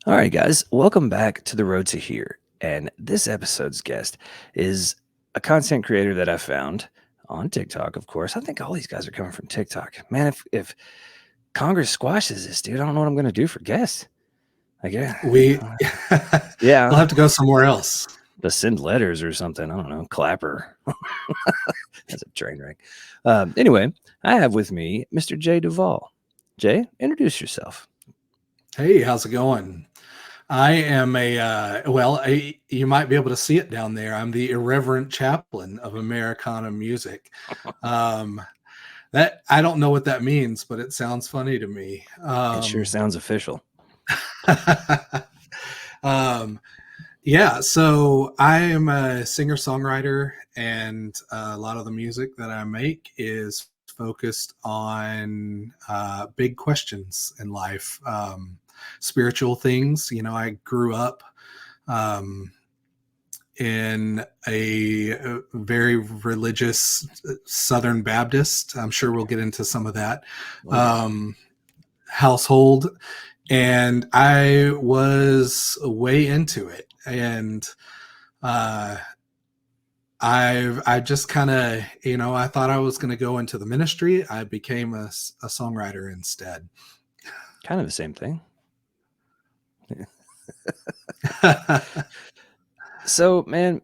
All right, guys, welcome back to the Road to Here. And this episode's guest is a content creator that I found on TikTok, of course. I think all these guys are coming from TikTok. Man, if Congress squashes this, dude, I don't know what I'm going to do for guests. Like, We We'll yeah, have to go somewhere else. to send letters or something. I don't know, Clapper. That's a train wreck. Anyway, I have with me Mr. J. Dewveall. Jay, introduce yourself. Hey, how's it going? I am you might be able to see it down there. I'm the irreverent chaplain of Americana music. Um, that I don't know what that means, but it sounds funny to me. It sure sounds official. Um, yeah, so I am a singer-songwriter, and a lot of the music that I make is focused on big questions in life, spiritual things. I grew up um, in a very religious Southern Baptist. I'm sure we'll get into some of that household, and I was way into it, and I just kind of, I thought I was going to go into the ministry. I became a songwriter instead. Kind of the same thing. So, man,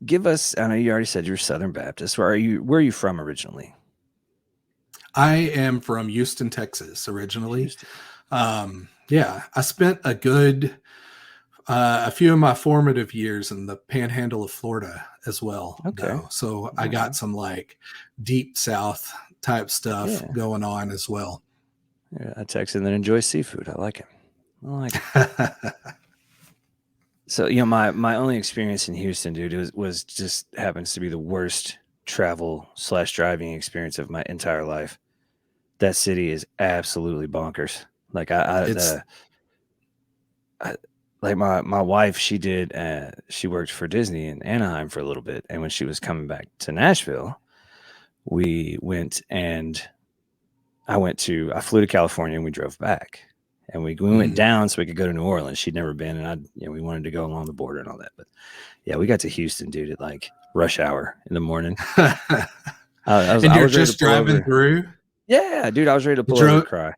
give us. I know you already said you're Southern Baptist. Where are you from originally? I am from Houston, Texas, originally. Houston. Yeah, I spent a few of my formative years in the Panhandle of Florida as well. Okay. Though. So I got some like deep South type stuff going on as well. Yeah, a Texan that enjoys seafood. I like it. it. So, my only experience in Houston, dude, was just happens to be the worst travel/driving experience of my entire life. That city is absolutely bonkers. Like like my wife, she worked for Disney in Anaheim for a little bit, and when she was coming back to Nashville, we went and I flew to California and we drove back. And we went down so we could go to New Orleans. She'd never been, and we wanted to go along the border and all that. But yeah, we got to Houston, dude, at like rush hour in the morning. I was just driving through. Yeah, dude, I was ready to pull over and cry.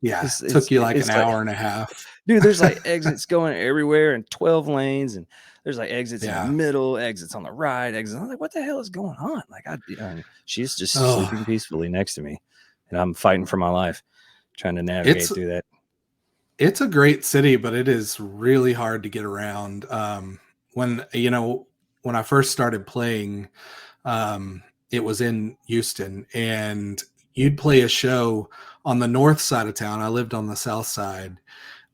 Yeah, it took you like an hour and a half. Dude, there's like exits going everywhere and 12 lanes, and there's like exits in the middle, exits on the right, exits. I'm like, what the hell is going on? Like, she's just sleeping peacefully next to me, and I'm fighting for my life, trying to navigate through that. It's a great city, but it is really hard to get around. When I first started playing, it was in Houston, and you'd play a show on the north side of town. I lived on the south side,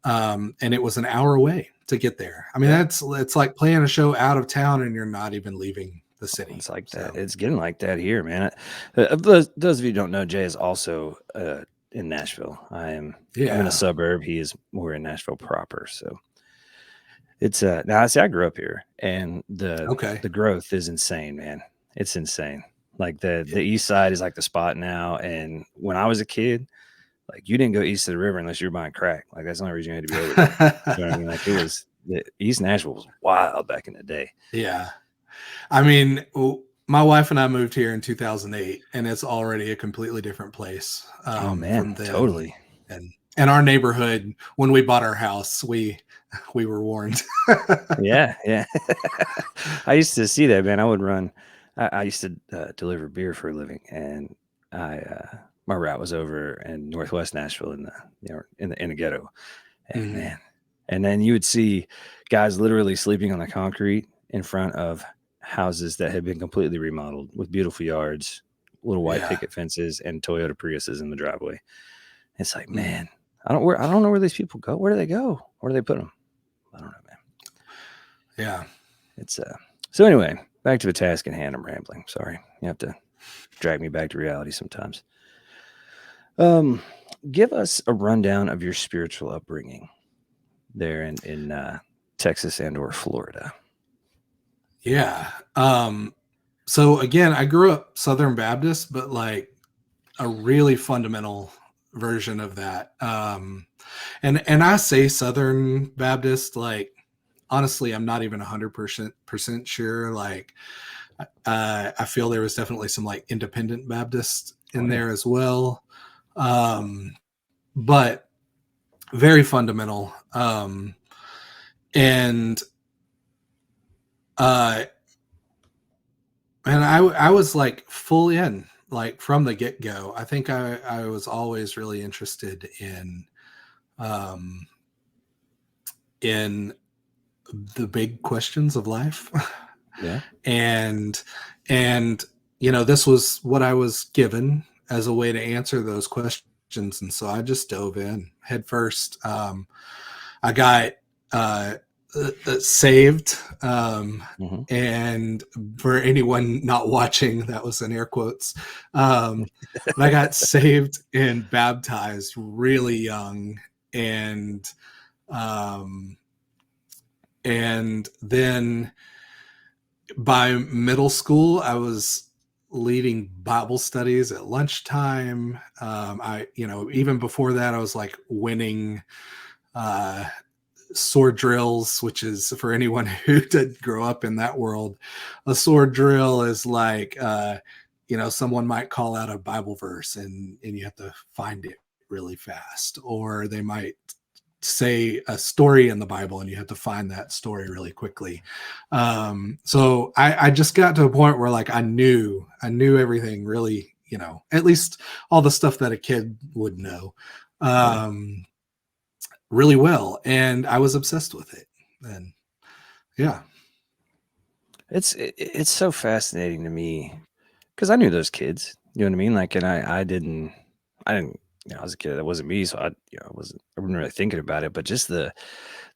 and it was an hour away to get there. I mean, it's like playing a show out of town and you're not even leaving the city. It's like that. It's getting like that here, man. Those of you who don't know, Jay is also in Nashville. I'm in a suburb. He is more in Nashville proper. So it's now I grew up here, and the growth is insane, man. It's insane. Like the east side is like the spot now. And when I was a kid, like you didn't go east of the river unless you were buying crack. Like that's the only reason you had to be over there. You know what I mean? Like the East Nashville was wild back in the day. Yeah. I mean, my wife and I moved here in 2008, and it's already a completely different place. Oh man, totally. And our neighborhood, when we bought our house, we were warned. Yeah. I used to see that, man. I would run. I used to deliver beer for a living, and my route was over in Northwest Nashville in the ghetto, and man, and then you would see guys literally sleeping on the concrete in front of houses that had been completely remodeled with beautiful yards, little white picket fences, and Toyota Priuses in the driveway. It's like, man, I don't know where these people go. Where do they go? Where do they put them? I don't know, man. Yeah, it's so anyway. Back to the task at hand. I'm rambling. Sorry. You have to drag me back to reality sometimes. Give us a rundown of your spiritual upbringing there in Texas and or Florida. Yeah. So again, I grew up Southern Baptist, but like a really fundamental version of that. And I say Southern Baptist, like honestly, I'm not even 100% sure. Like, I feel there was definitely some like independent Baptist Oh in yeah. there as well, but very fundamental. And uh, and I was like full in like from the get go. I think I was always really interested um, in the big questions of life. Yeah. and and this was what I was given as a way to answer those questions, and so I just dove in head first. I got uh, saved, Hmm. and for anyone not watching, that was in air quotes. um, but I got saved and baptized really young, and um, and then by middle school, I was leading Bible studies at lunchtime. Even before that, I was like winning uh, sword drills, which is for anyone who did grow up in that world. A sword drill is like, someone might call out a Bible verse, and you have to find it really fast, or they might say a story in the Bible and you have to find that story really quickly. So I just got to a point where like I knew everything really, at least all the stuff that a kid would know, Right. um, really well. And I was obsessed with it. And yeah. It's so fascinating to me because I knew those kids. You know what I mean? Like, and I didn't. I was a kid. That wasn't me, so I wasn't really thinking about it. But just the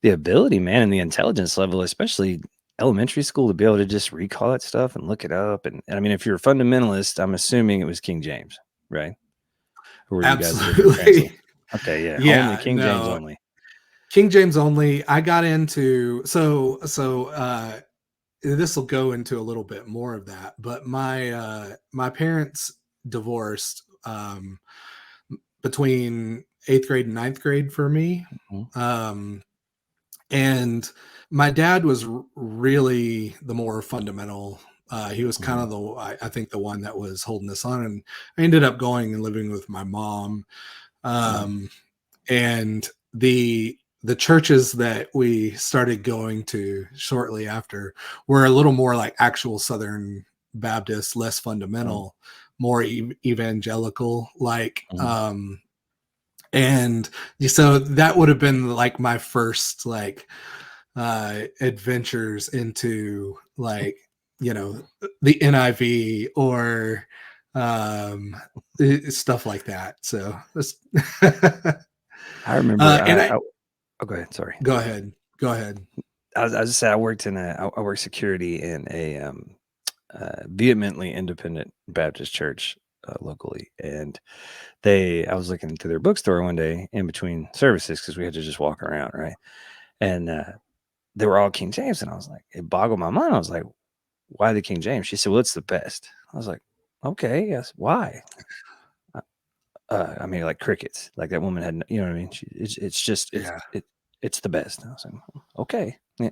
ability, man, and the intelligence level, especially elementary school, to be able to just recall that stuff and look it up. And I mean, if you're a fundamentalist, I'm assuming it was King James, right? Or were you guys a different translation? Absolutely. Okay, yeah, only Yeah, King James no. only. King James only. I got into this will go into a little bit more of that, but my parents divorced between eighth grade and ninth grade for me. Mhm, Um, and my dad was really the more fundamental. He was kind mhm, of I think the one that was holding us on, and I ended up going and living with my mom. right, Um, and the churches that we started going to shortly after were a little more like actual Southern Baptist, less right, fundamental, more evangelical, like mhm, and so that would have been like my first like adventures into like you know the NIV or um stuff like that. So I remember and I oh, go ahead, sorry. go ahead. Go ahead. I just said I worked security in a, vehemently independent Baptist church, locally, and I was looking into their bookstore one day in between services because we had to just walk around, right? And, they were all King James, and I was like it boggled my mind. I was like, "Why the King James?" She said, "Well, it's the best." I was like, "Okay, yes, why?" Uh, I mean, like crickets, like that woman had, you know what I mean? It's just, Yeah. it's the best. I was like, "Okay." Yeah.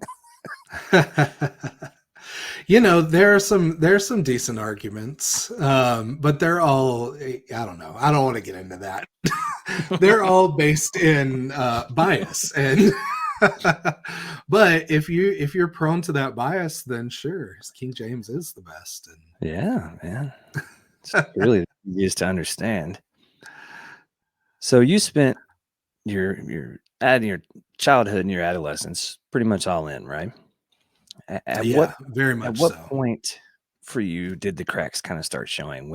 There's some decent arguments, but they're all I don't know. I don't want to get into that. They're all based in bias, and but if you're prone to that bias, then sure, King James is the best. Yeah, man. It's really the easiest to understand. So you spent your childhood and your adolescence pretty much all in, right? At what Yeah, very at much what so. point for you did the cracks kind of start showing?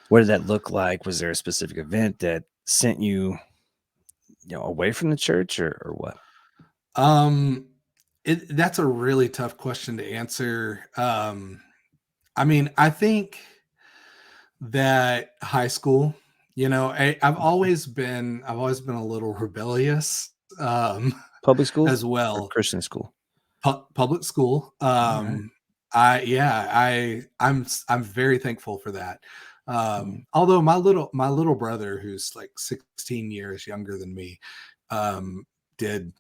What did that look like? Was there a specific event that sent you, away from the church or what? Um, that's a really tough question to answer. I mean, I think that high school, Okay. I've always been a little rebellious, Public school as or well. Christian school? Public school. All right. I'm very thankful for that. Mhm. Although my little brother, who's like 16 years younger than me, did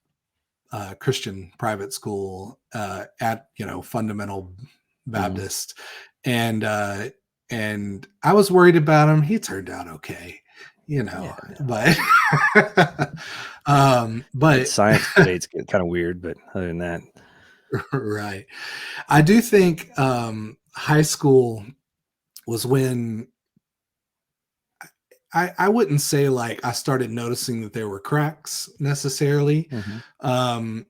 Christian private school at fundamental Mhm. Baptist, and and I was worried about him. He turned out okay, Yeah, no. but That but science debates get kinda weird, but other than that. right. I do think high school was when I wouldn't say like I started noticing that there were cracks necessarily. Mhm. Um,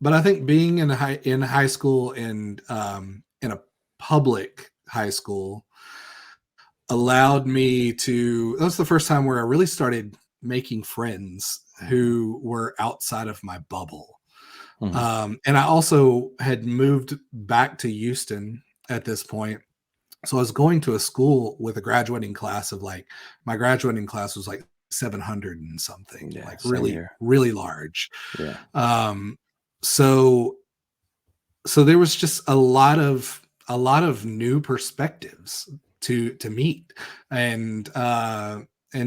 but I think being in high school and in a public high school allowed me to. That was the first time where I really started making friends Mhm. who were outside of my bubble. Mhm. And I also had moved back to Houston at this point. So I was going to a school with a graduating class of like, my graduating class was like 700 and something, Yeah, like same really, here. really large. Yeah. Um, so so there was just a lot of new perspectives to meet and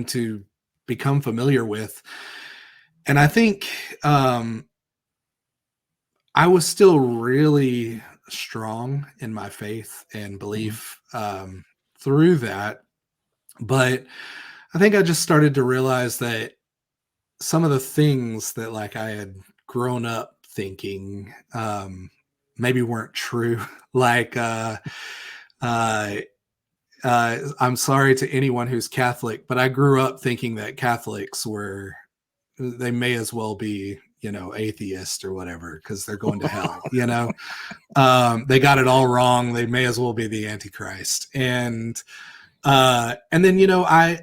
to become familiar with. And I think I was still really strong in my faith and Mhm. belief through that, but I think I just started to realize that some of the things that like I had grown up thinking maybe weren't true. like uh I'm sorry to anyone who's Catholic, but I grew up thinking that Catholics were, they may as well be, atheist or whatever because they're going to hell. They got it all wrong. They may as well be the Antichrist. And then I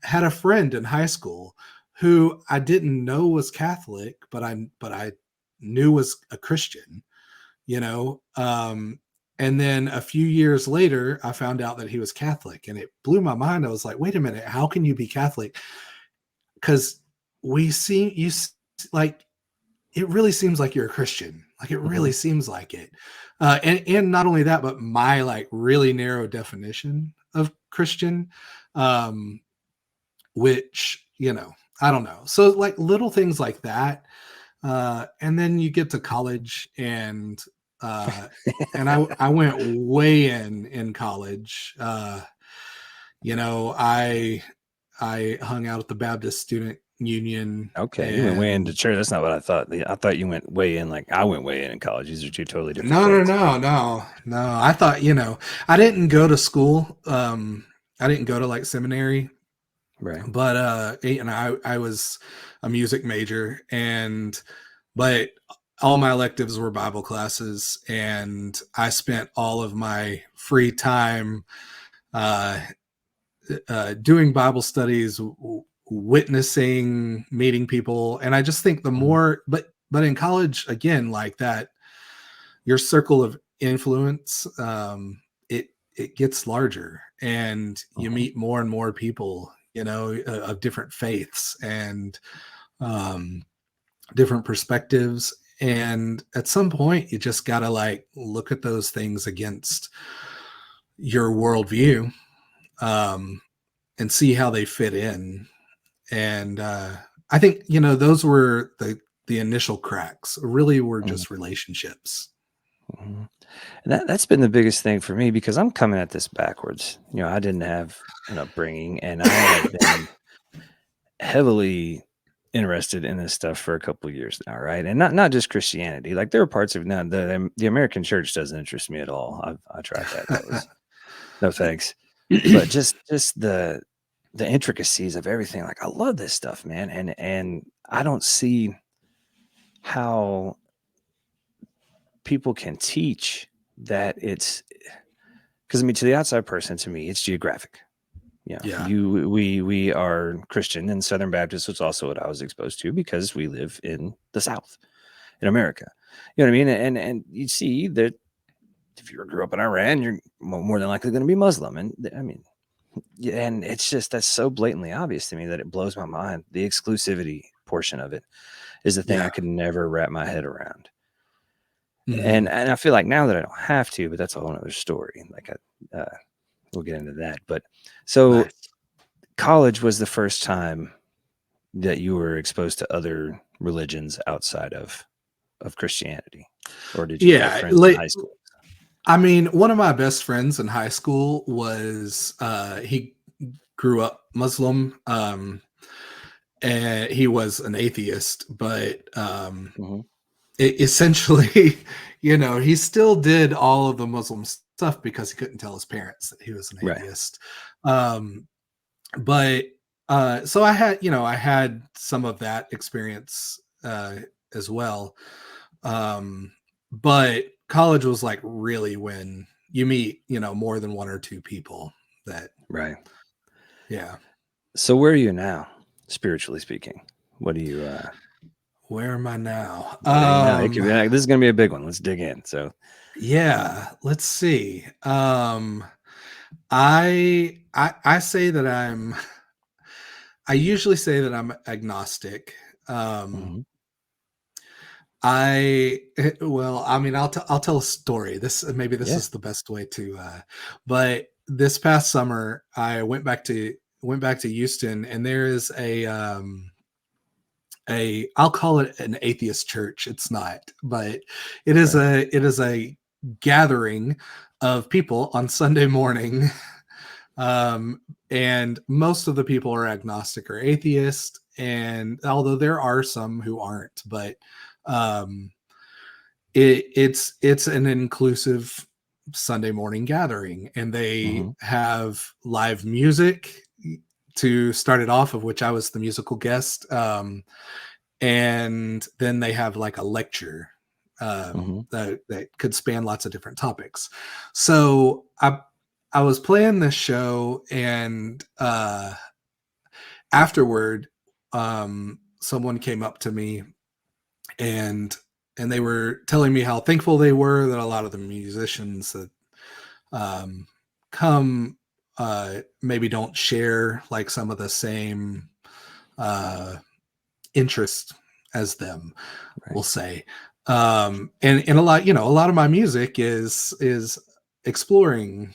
had a friend in high school who I didn't know was Catholic, but I knew was a Christian, you know. And then a few years later, I found out that he was Catholic, and it blew my mind. I was like, "Wait a minute, how can you be Catholic?" Because we see you like it really seems like you're a Christian. Like it really Mhm. seems like it. And not only that, but my like really narrow definition of Christian, um, which I don't know. So like little things like that, and then you get to college uh, and I went way in college. I hung out at the Baptist Student Union Okay, you went way into and church. That's not what I thought. I thought you went way in like I went way in college. These are two totally different no, no, things. no, no, no. I thought, I didn't go to school. I didn't go to like seminary, Right. but and I was a music major, and but all my electives were Bible classes, and I spent all of my free time uh, doing Bible studies, witnessing, meeting people, and I just think the Mhm. more, but in college again, like that your circle of influence it gets larger and you Mhm. meet more and more people of different faiths and um, different perspectives, and at some point you just gotta like look at those things against your worldview um, and see how they fit in. And I think those were the initial cracks really were Mhm. just relationships. Mhm. And that's been the biggest thing for me because I'm coming at this backwards. I didn't have an upbringing, and I have been heavily interested in this stuff for a couple of years now, right? And not just Christianity. Like there are parts of now the American church doesn't interest me at all. I tried that. That was no thanks. But just the intricacies of everything. Like I love this stuff, man. And I don't see how people can teach that it's because I mean to the outside person, to me, it's geographic. Yeah. We are Christian and Southern Baptist was also what I was exposed to because we live in the South in America. You know what I mean? And you see that if you grew up in Iran, you're more than likely going to be Muslim. And I mean, yeah, and it's just that's so blatantly obvious to me that it blows my mind. The exclusivity portion of it is the thing I Yeah. could never wrap my head around. Hmm. And I feel like now that I don't have to, but that's a whole other story. Like we'll get into that. But so Nice. college was the first time that you were exposed to other religions outside of Christianity, or did you have Yeah, friends in high school? I mean, one of my best friends in high school was he grew up Muslim, and he was an atheist, but Hmm. essentially, he still did all of the Muslim stuff because he couldn't tell his parents that he was an Right. atheist. Um, but so I had some of that experience as well. Um, but college was like really when you meet, more than one or two people that, Right. yeah. So where are you now, spiritually speaking? What do you Where am I now? where are you now? It could be, this is gonna be a big one. Let's dig in. So Yeah, let's see. I say that I usually say that I'm agnostic. Um, mhm. well, I mean, I'll tell a story. Maybe this Yeah. is the best way to. But this past summer, I went back to Houston, and there is a I'll call it an atheist church. It's not, but Right. it is a gathering of people on Sunday morning. um, and most of the people are agnostic or atheist, and although there are some who aren't, but um, it's an inclusive Sunday morning gathering, and they Hmm. have live music to start it off, of which I was the musical guest. And then they have like a lecture Hmm. that could span lots of different topics. So I was playing this show, and afterward, someone came up to me, and they were telling me how thankful they were that a lot of the musicians that um, come maybe don't share like some of the same uh, interest as them, Right. we'll say. And a lot of my music is exploring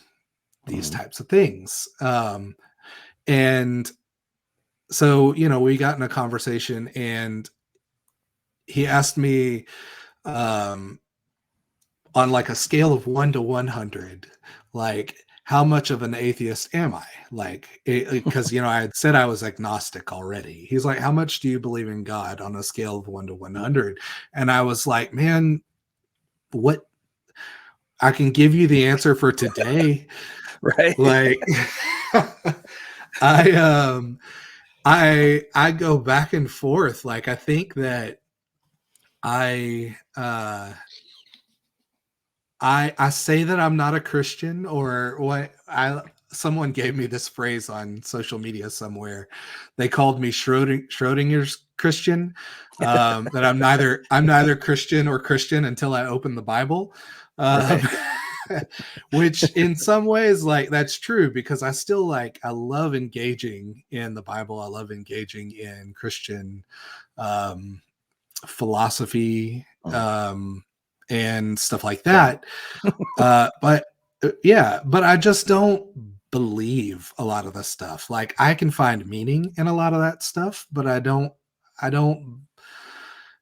these Hmm. types of things. And so, we got in a conversation, and he asked me, um, on like a scale of 1 to 100, like, how much of an atheist am I? Like, because I had said I was agnostic already. He's like, how much do you believe in God on a scale of 1 to 100? And I was like, man, what? I can give you the answer for today. Right. Like, I I go back and forth. Like, I think that I I say that I'm not a Christian, or what. I Someone gave me this phrase on social media somewhere. They called me Schrodinger's Christian. That I'm neither Christian or Christian until I open the Bible. Um, Right. which in some ways, like, that's true, because I love engaging in the Bible. I love engaging in Christian um, philosophy, Mm. and stuff like Same. that. But yeah, but I just don't believe a lot of the stuff. Like, I can find meaning in a lot of that stuff, but I don't,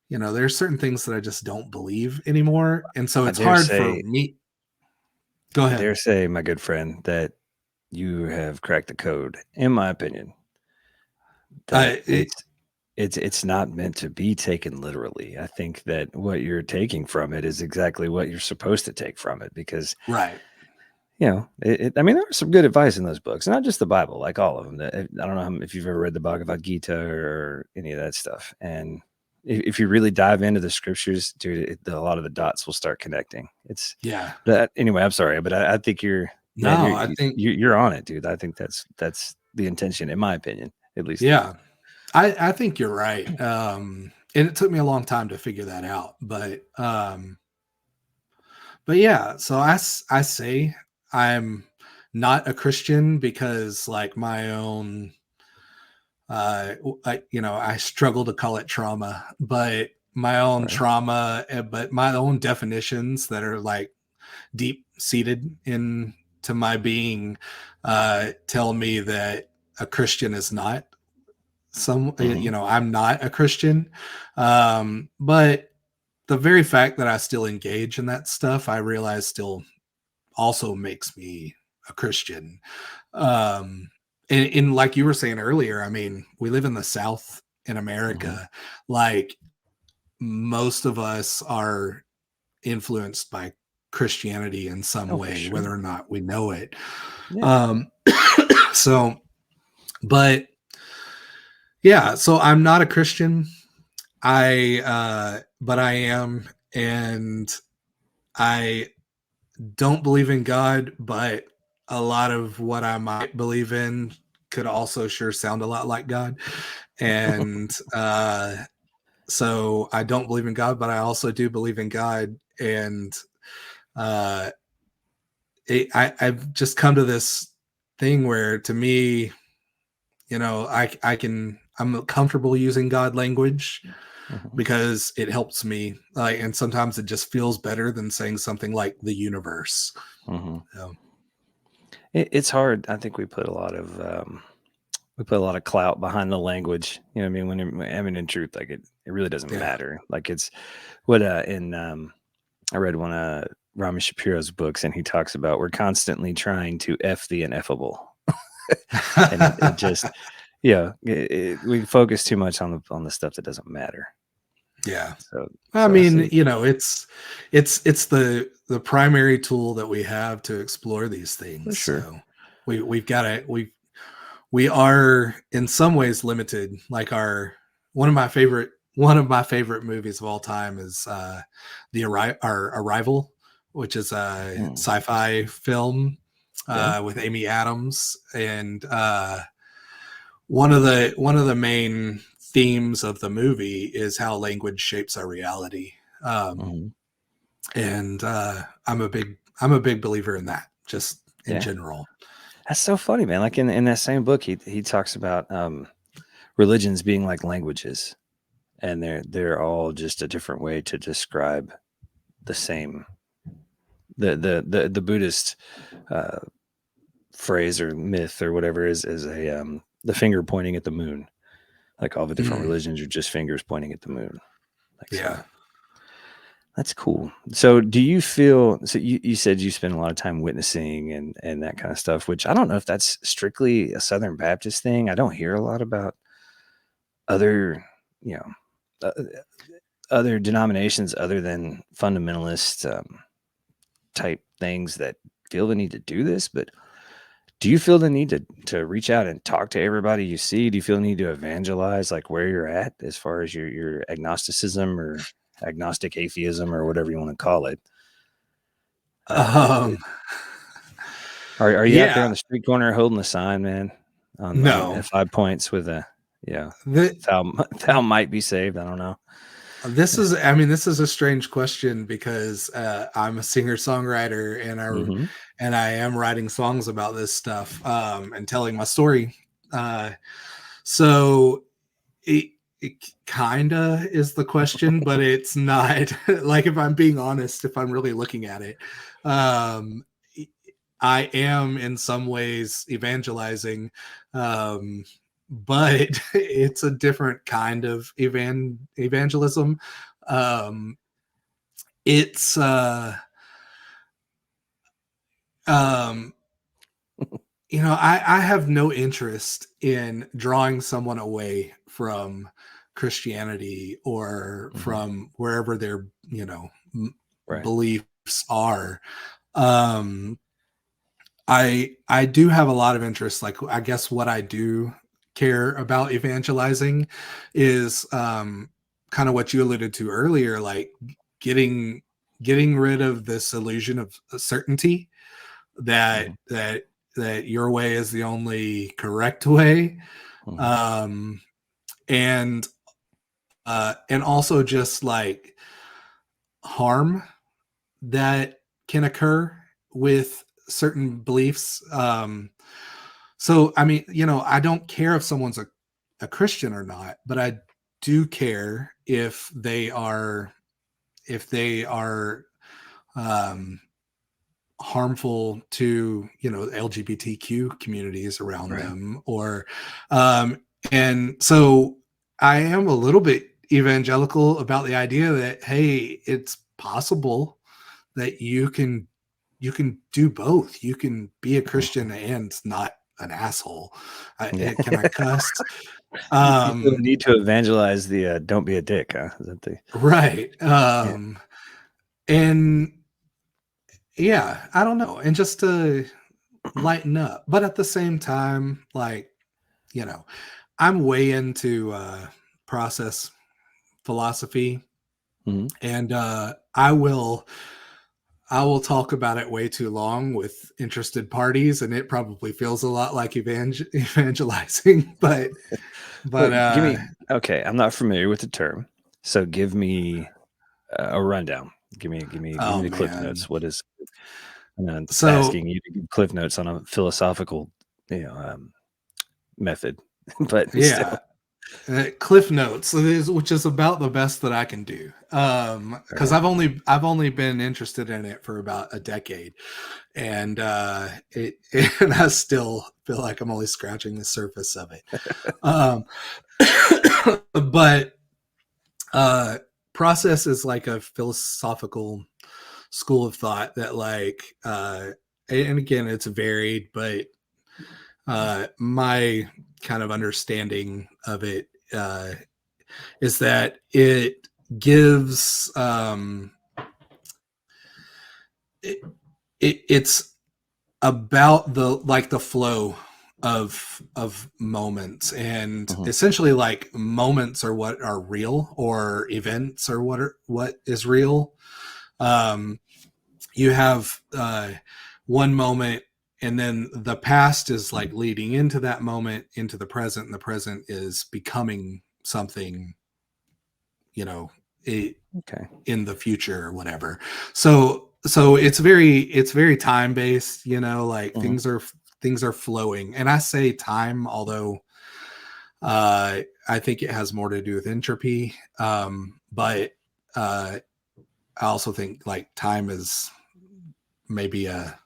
there's certain things that I just don't believe anymore. And so I it's dare hard for say, me. Go I ahead. dare say, my good friend, that you have cracked the code, in my opinion, that I, it, it's not meant to be taken literally. I think that what you're taking from it is exactly what you're supposed to take from it because, right. I mean, there was some good advice in those books, not just the Bible, like all of them. I don't know if you've ever read the Bhagavad Gita or any of that stuff. And if you really dive into the scriptures, dude, a lot of the dots will start connecting. It's Yeah. that anyway. I'm sorry, but I think man, No, I think, you're on it, dude. I think that's the intention, in my opinion, at least. yeah, I think you're right. And it took me a long time to figure that out, but yeah, so I say I'm not a Christian because, like, my own I struggle to call it trauma, but my own Right. trauma, but my own definitions that are like deep seated in to my being tell me that a Christian is not Mhm. I'm not a Christian. But the very fact that I still engage in that stuff, I realize still also makes me a Christian. Um, and like you were saying earlier, I mean, we live in the South in Mhm. America. Like most of us are influenced by Christianity in some Oh, for way, whether sure. or not we know it. Yeah. Um, so, but yeah, so I'm not a Christian. But I am, and I don't believe in God, but a lot of what I might believe in could also sure sound a lot like God. And so I don't believe in God, but I also do believe in God. And uh, I've just come to this thing where, to me, I'm comfortable using God language Mhm. because it helps me. And sometimes it just feels better than saying something like the universe. Mhm. So, It's hard. I think we put a lot of clout behind the language. You know what I mean? I mean, in truth, like it really doesn't yeah. matter. Like it's what in I read one of Rami Shapiro's books, and he talks about we're constantly trying to f the ineffable, and it just yeah, we focus too much on the stuff that doesn't matter. Yeah. So I so I mean, see it's the primary tool that we have to explore these for things. sure. So we've got to we are in some ways limited. Like one of my favorite movies of all time is our Arrival, which is a Mm, sci-fi film okay. with Amy Adams. And one of the main themes of the movie is how language shapes our reality. Um, Mhm. and I'm a big believer in that, just in Yeah, general. that's so funny, man. Like in that same book, he talks about religions being like languages, and they're all just a different way to describe the same the Buddhist uh, phrase or myth or whatever is a the finger pointing at the moon. Like all the different Mm, religions are just fingers pointing at the moon. Like so. yeah. That's cool. So do you feel so you said you spend a lot of time witnessing and that kind of stuff, which I don't know if that's strictly a Southern Baptist thing. I don't hear a lot about other, you know, other denominations other than fundamentalist type things that feel the need to do this, but do you feel the need to reach out and talk to everybody you see? Do you feel the need to evangelize like where you're at as far as your agnosticism or agnostic atheism or whatever you want to call it? Uh, Um, are you out there yeah. on the street corner holding the sign, man, on No. at 5 points with a yeah, The, thou thou might be saved? I don't know. this is a strange question because I'm a singer songwriter, Hmm. and I am writing songs about this stuff and telling my story. Uh, so it kinda is the question, but it's not. Like, if I'm being honest, if I'm really looking at it, um, I am in some ways evangelizing, um, but it's a different kind of evangelism. Um, it's um, I have no interest in drawing someone away from Christianity or Hmm. from wherever their Right. beliefs are. Um, I do have a lot of interest. Like, I guess what I do care about evangelizing is kind of what you alluded to earlier, like getting getting rid of this illusion of certainty Hmm. that your way is the only correct way, Hmm. um and and also just like harm that can occur with certain beliefs. So I mean, I don't care if someone's a Christian or not, but I do care if they are um harmful to, LGBTQ communities around Right. them, or um and so I am a little bit evangelical about the idea that, hey, it's possible that you can do both. You can be a Mhm. Christian and not an asshole. Yeah. Can I cuss? You feel the Um, need to evangelize the, "Don't be a dick," huh? Is that the right. yeah. And yeah, I don't know. And just to lighten up. But at the same time, like, you know, I'm way into process philosophy, Mhm. and I will talk about it way too long with interested parties, and it probably feels a lot like evangelizing, but Wait, give me okay, I'm not familiar with the term, so give me a rundown. Give me oh the cliff man. notes. What is I'm not So asking you to give cliff notes on a philosophical, you know, method, but yeah, still. Cliff Notes, which is about the best that I can do. Because Alright. I've only been interested in it for about a decade, and and I still feel like I'm only scratching the surface of it. Um, but uh, process is like a philosophical school of thought that, like, and again, it's varied, but my kind of understanding of it is that it gives it, it's about the flow of moments, and Mhm. essentially, like, moments are what are real, or events are what is real. um you have one moment, and then the past is like leading into that moment, into the present, and the present is becoming something, you know it, Okay. in the future or whatever. So it's very time based, like, Mhm. things are flowing. And I say time, although I think it has more to do with entropy. But I also think, like, time is maybe a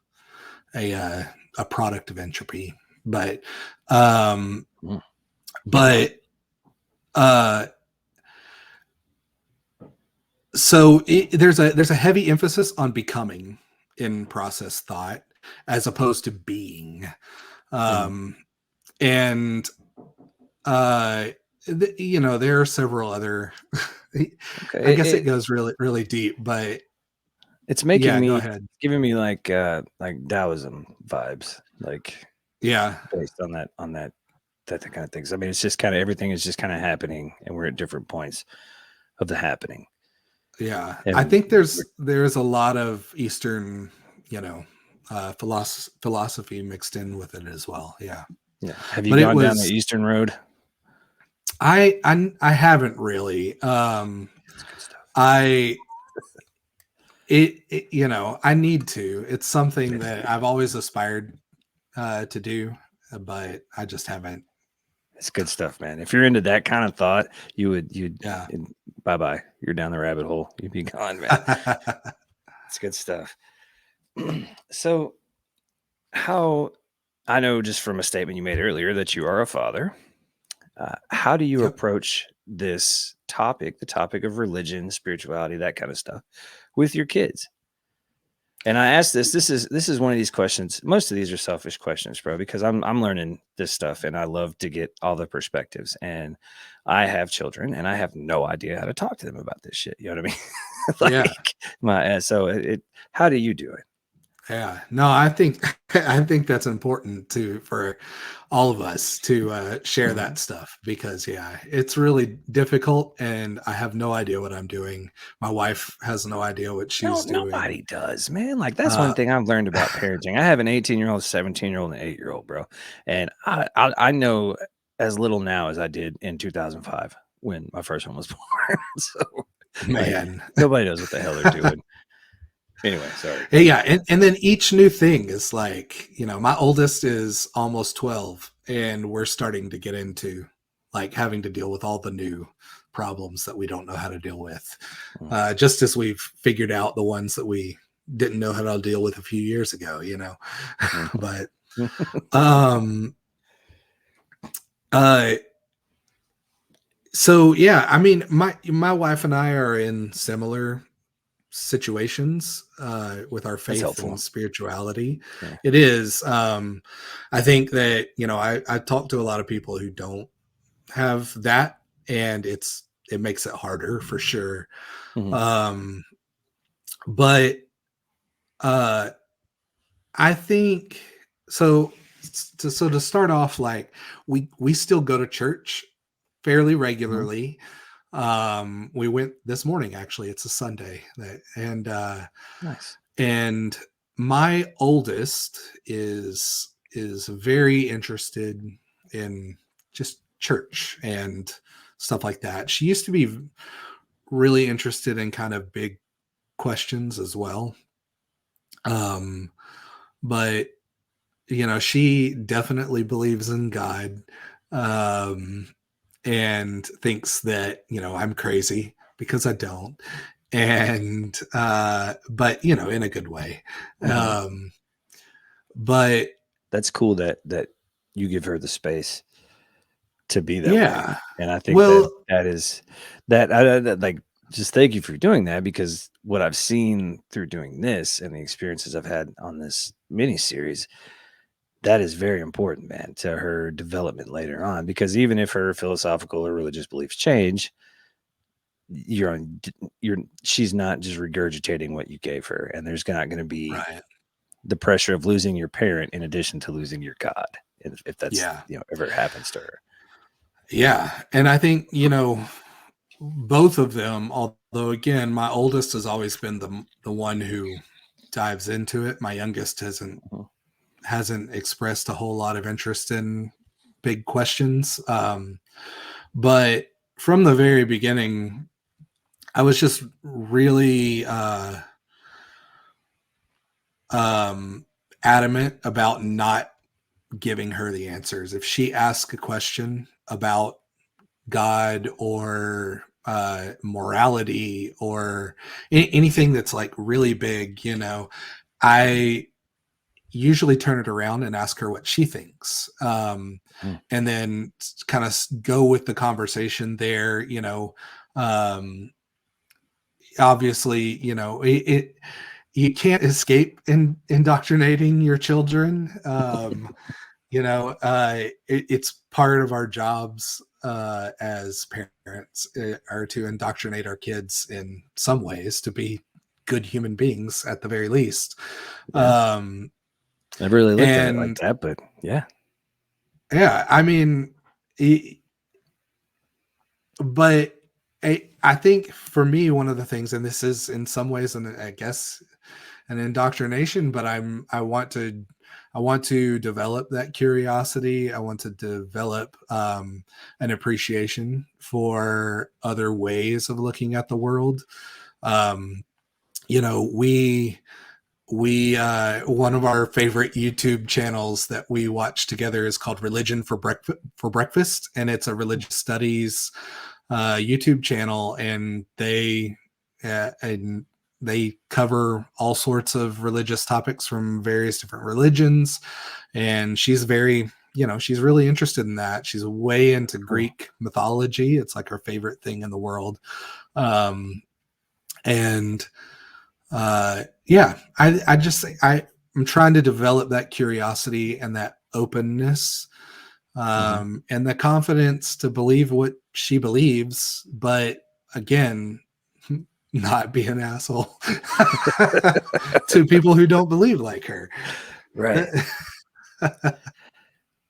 uh, a product of entropy. But um Mm. but uh so there's a heavy emphasis on becoming in process thought, as opposed to being. Mhm. um and uh there are several other I Okay. guess it goes really really deep, but It's making yeah, go me ahead. giving me like Taoism vibes, like, Yeah, based on that kind of things. I mean, it's just kinda everything is just kinda happening, and we're at different points of the happening, yeah, I and think there's a lot of Eastern, philosophy mixed in with it as well. Yeah. yeah. Have you But it gone down the was Eastern road? I haven't really. It's good stuff. I I need to. It's something that I've always aspired to do, but I just haven't. It's good stuff, man. If you're into that kind of thought, you'd Yeah. bye-bye. You're down the rabbit hole. You'd be gone, man. It's good stuff. So, how I know just from a statement you made earlier that you are a father. How do you Yep. approach this topic, the topic of religion, spirituality, that kind of stuff, with your kids? And I ask this. This is one of these questions. Most of these are selfish questions, bro, because I'm learning this stuff, and I love to get all the perspectives. And I have children, and I have no idea how to talk to them about this shit. You know what I mean? Yeah. Like my so it. How do you do it? Yeah. No, I think I think that's important to for all of us to share Mhm. that stuff, because yeah, it's really difficult, and I have no idea what I'm doing. My wife has no idea what No, she's doing. nobody does, man. Like that's one Uh, thing I've learned about parenting. I have an 18-year-old, 17-year-old, and an 8-year-old, bro. And I know as little now as I did in 2005 when my first one was born. So like man. nobody knows what the hell they're doing. Anyway, sorry. Yeah, and then each new thing is like, my oldest is almost 12, and we're starting to get into, like, having to deal with all the new problems that we don't know how to deal with. Mm, Just as we've figured out the ones that we didn't know how to deal with a few years ago, you know. Mhm. But um uh so yeah, I mean, my wife and I are in similar situations with our That's faith and helpful. spirituality. Yeah. It is. I think that, you know, I talk to a lot of people who don't have that, and it makes it harder for sure. Mhm. Um, but uh, I think so. So to start off, like we still go to church fairly Mhm. regularly. We went this morning, actually. It's a Sunday, Nice. and my oldest is very interested in just church and stuff like that. She used to be really interested in kind of big questions as well. Um, but you know, she definitely believes in God, um, and thinks that, you know, I'm crazy because I don't. And but you know, in a good way. Mhm. Um, but That's cool that you give her the space to be that way, yeah. and I think that Well, that is that, like, just thank you for doing that, because what I've seen through doing this and the experiences I've had on this mini series, that is very important, man, to her development later on, because even if her philosophical or religious beliefs change, you're on you're she's not just regurgitating what you gave her, and there's not gonna be right. the pressure of losing your parent in addition to losing your God, if that's, Yeah. ever happens to her. Yeah. And I think, you know, both of them, although again, my oldest has always been the one who dives into it. My youngest Mhm. hasn't expressed a whole lot of interest in big questions. But from the very beginning, I was just really um, adamant about not giving her the answers. If she asks a question about God or morality or anything that's like really big, you know, I usually turn it around and ask her what she thinks. Mhm. And then kind of go with the conversation there, you know. Obviously, you know, you can't escape indoctrinating your children. You know, it's part of our jobs as parents are to indoctrinate our kids in some ways to be good human beings at the very least. Yeah. Um, I never really looked at it like and that, but yeah. yeah, I mean, e- but I think for me, one of the things, and this is in some ways, and I guess an indoctrination, but I want to develop that curiosity. I want to develop an appreciation for other ways of looking at the world. um, you know, we one of our favorite YouTube channels that we watch together is called Religion for Breakfast, and it's a religious studies YouTube channel, and and they cover all sorts of religious topics from various different religions. And she's very, you know, she's really interested in that. She's way into Cool. Greek mythology. It's like her favorite thing in the world. Um, and yeah, I just I'm trying to develop that curiosity and that openness, Mhm. and the confidence to believe what she believes, but again, not be an asshole to people who don't believe like her. Right.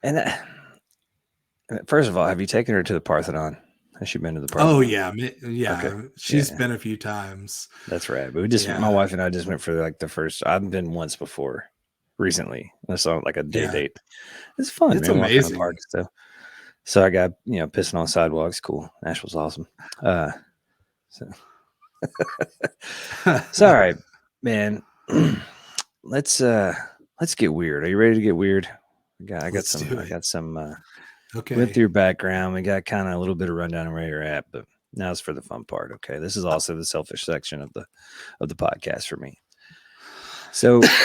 And first of all, have you taken her to the Parthenon? Has she been to the Oh Parthenon? yeah, Okay. yeah, Yeah, she's yeah. been a few times. That's right. But my Yeah, wife and I just went for like the first. I've been once before recently. I saw like a day yeah, date. It's fun, it's man. Walking in the park amazing. and stuff. So I got, pissing on sidewalks. Cool. Nashville's awesome. Uh, so, so all right, man. let's uh let's get weird. Are you ready to get weird? Let's do I it. got some went Okay. through your background. We got kind of a little bit of rundown on where you're at, but now it's for the fun part. Okay. This is also the selfish section of the podcast for me. So,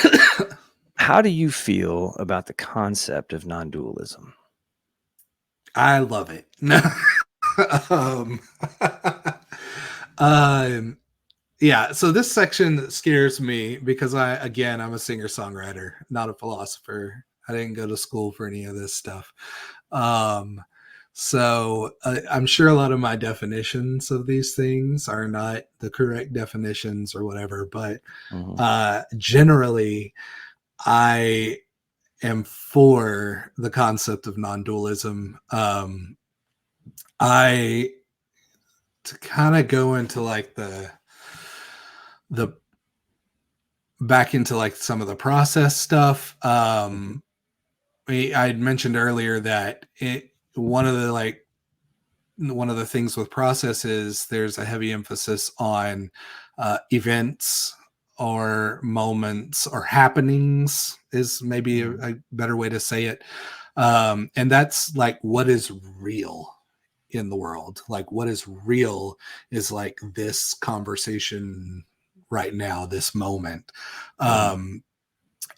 how do you feel about the concept of non-dualism? I love it. No. um, um, yeah. So this section scares me because I'm a singer songwriter, not a philosopher. I didn't go to school for any of this stuff. Um, I'm sure a lot of my definitions of these things are not the correct definitions or whatever, but Mhm, generally, I am for the concept of non-dualism. I To kind of go into like the back into like some of the process stuff. mhm, I had mentioned earlier that one of the things with process is there's a heavy emphasis on events or moments or happenings is maybe mhm, a better way to say it. And that's like what is real in the world. Like what is real is like this conversation right now, this moment. mhm, Um,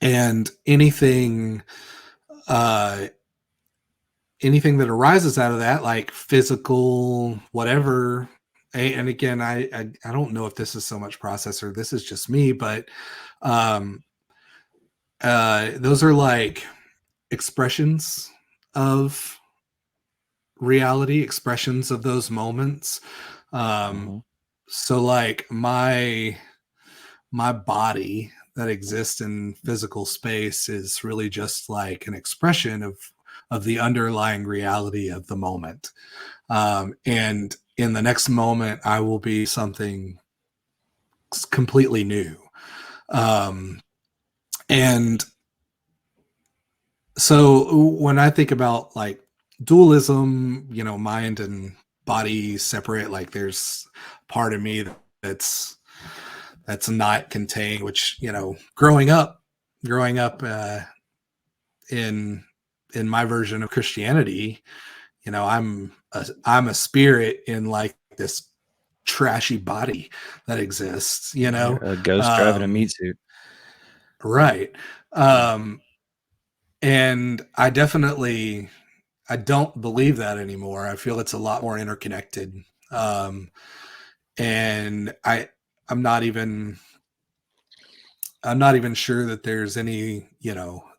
and uh, anything that arises out of that, like physical, whatever. And again, I don't know if this is so much process or this is just me, but um, those are like expressions of reality, expressions of those moments. Um, mhm, so like my body that exists in physical space is really just like an expression of the underlying reality of the moment. And in the next moment, I will be something completely new. Um, and so when I think about like dualism, mind and body separate, like there's part of me that's that's not contained, which, growing up in my version of Christianity, I'm a spirit in like this trashy body that exists, You're a ghost driving a um meat suit. right. Yeah. um and I don't believe that anymore. I feel it's a lot more interconnected. um and I'm not even I'm not even sure that there's any,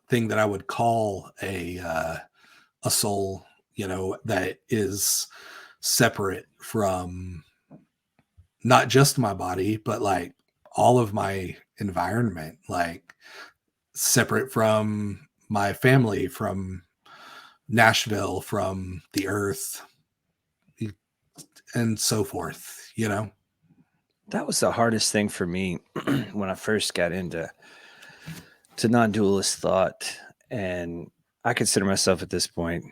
thing that I would call a soul, that is separate from not just my body, but like all of my environment, like separate from my family, from Nashville, from the earth, and so forth. That was the hardest thing for me when I first got into non-dualist thought, and I consider myself at this point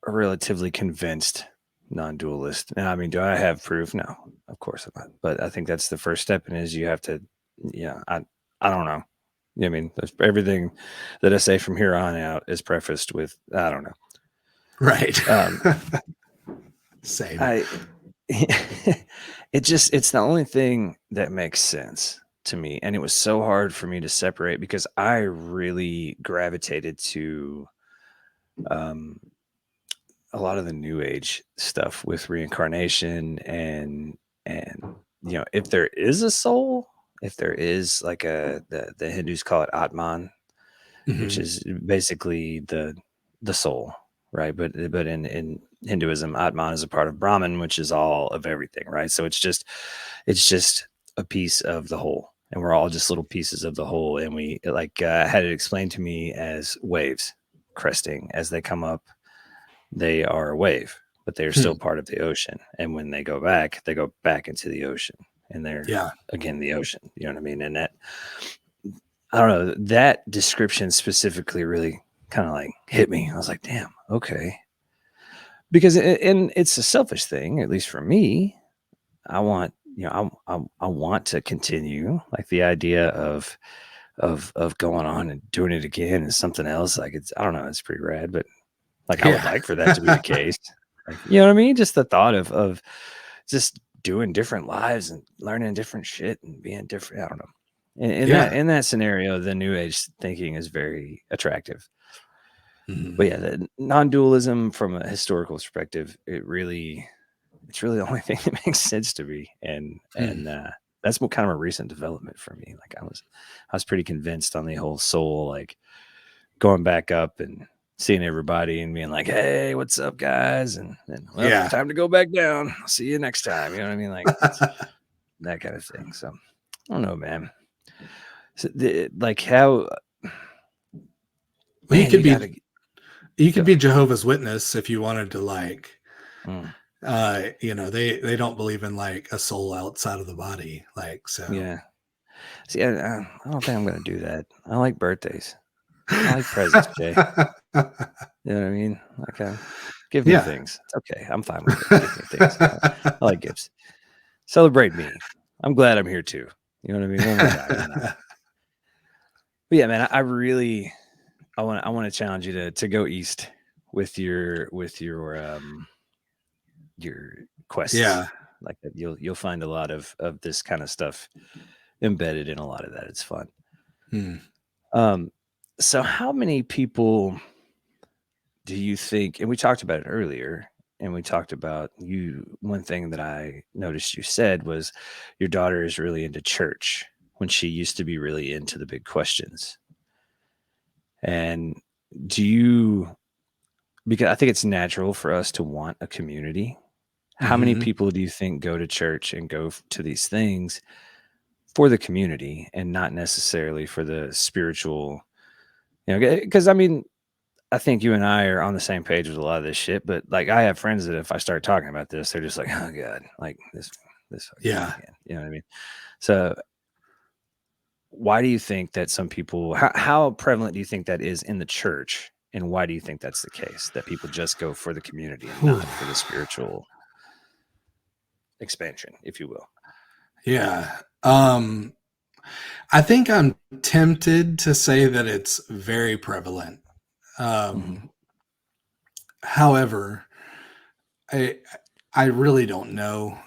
a relatively convinced non-dualist. And I mean, do I have proof? No, of course I'm not. But I think that's the first step, and is you have to, yeah, I don't know. I mean, everything that I say from here on out is prefaced with I don't know. Right. Um, Same. I it's the only thing that makes sense to me, and it was so hard for me to separate because I really gravitated to um a lot of the new age stuff with reincarnation and if there is a soul, if there is like the Hindus call it Atman, which Hmm. is basically the soul, right? But in Hinduism, Atman is a part of Brahman, which is all of everything, right? So it's just a piece of the whole, and we're all just little pieces of the whole, and we like had it explained to me as waves cresting as they come up. They are a wave, but they're Hmm. still part of the ocean, and when they go back into the ocean, and they're Yeah. again the ocean. You know what I mean? And that, I don't know, that description specifically really kind of like hit me. I was like, damn, okay. Because and it's a selfish thing, at least for me. I want, I want to continue like the idea of going on and doing it again is something else. Like it's, I don't know, it's pretty rad, but like I would Yeah. like for that to be the case. Like, you know what I mean? Just the thought of just doing different lives and learning different shit and being different. I don't know. Yeah. In that scenario, the new age thinking is very attractive. Mhm. But yeah, the non-dualism from a historical perspective, it's really the only thing that makes sense to me, Hmm. that's what kind of a recent development for me. Like I was pretty convinced on the whole soul, like going back up and seeing everybody and being like, "Hey, what's up, guys?" And then, well, Yeah. time to go back down. I'll see you next time. You know what I mean? Like it's that kind of thing. So I don't know, man. So like how, Well, man, you gotta you could go. be Jehovah's Witness if you wanted to like Mm, they don't believe in like a soul outside of the body, like so. yeah. See, I don't think I'm gonna do that. I like birthdays. I like presents, Jay. You know what I mean? Like, give me Yeah. things. It's okay. I'm fine with it. Give me things. I like gifts. Celebrate me. I'm glad I'm here too. You know what I mean? One more time. Why not? But yeah, man, I really I want to challenge you to go east with your quests. Yeah. Like that, you'll find a lot of this kind of stuff embedded in a lot of that. It's fun. Hmm. Um, so how many people do you think, and we talked about it earlier, and we talked about you, one thing that I noticed you said was your daughter is really into church when she used to be really into the big questions. And do you, because I think it's natural for us to want a community. How many Hmm. people do you think go to church and go to these things for the community and not necessarily for the spiritual, because I mean, I think you and I are on the same page with a lot of this shit, but like I have friends that if I start talking about this, they're just like, "Oh god, like this fucking thing Yeah. again." You know what I mean? So, why do you think that some people how prevalent do you think that is in the church, and why do you think that's the case that people just go for the community and Whew. not for the spiritual expansion, if you will? Yeah. I think I'm tempted to say that it's very prevalent. Mhm. Um, However, I I really don't know.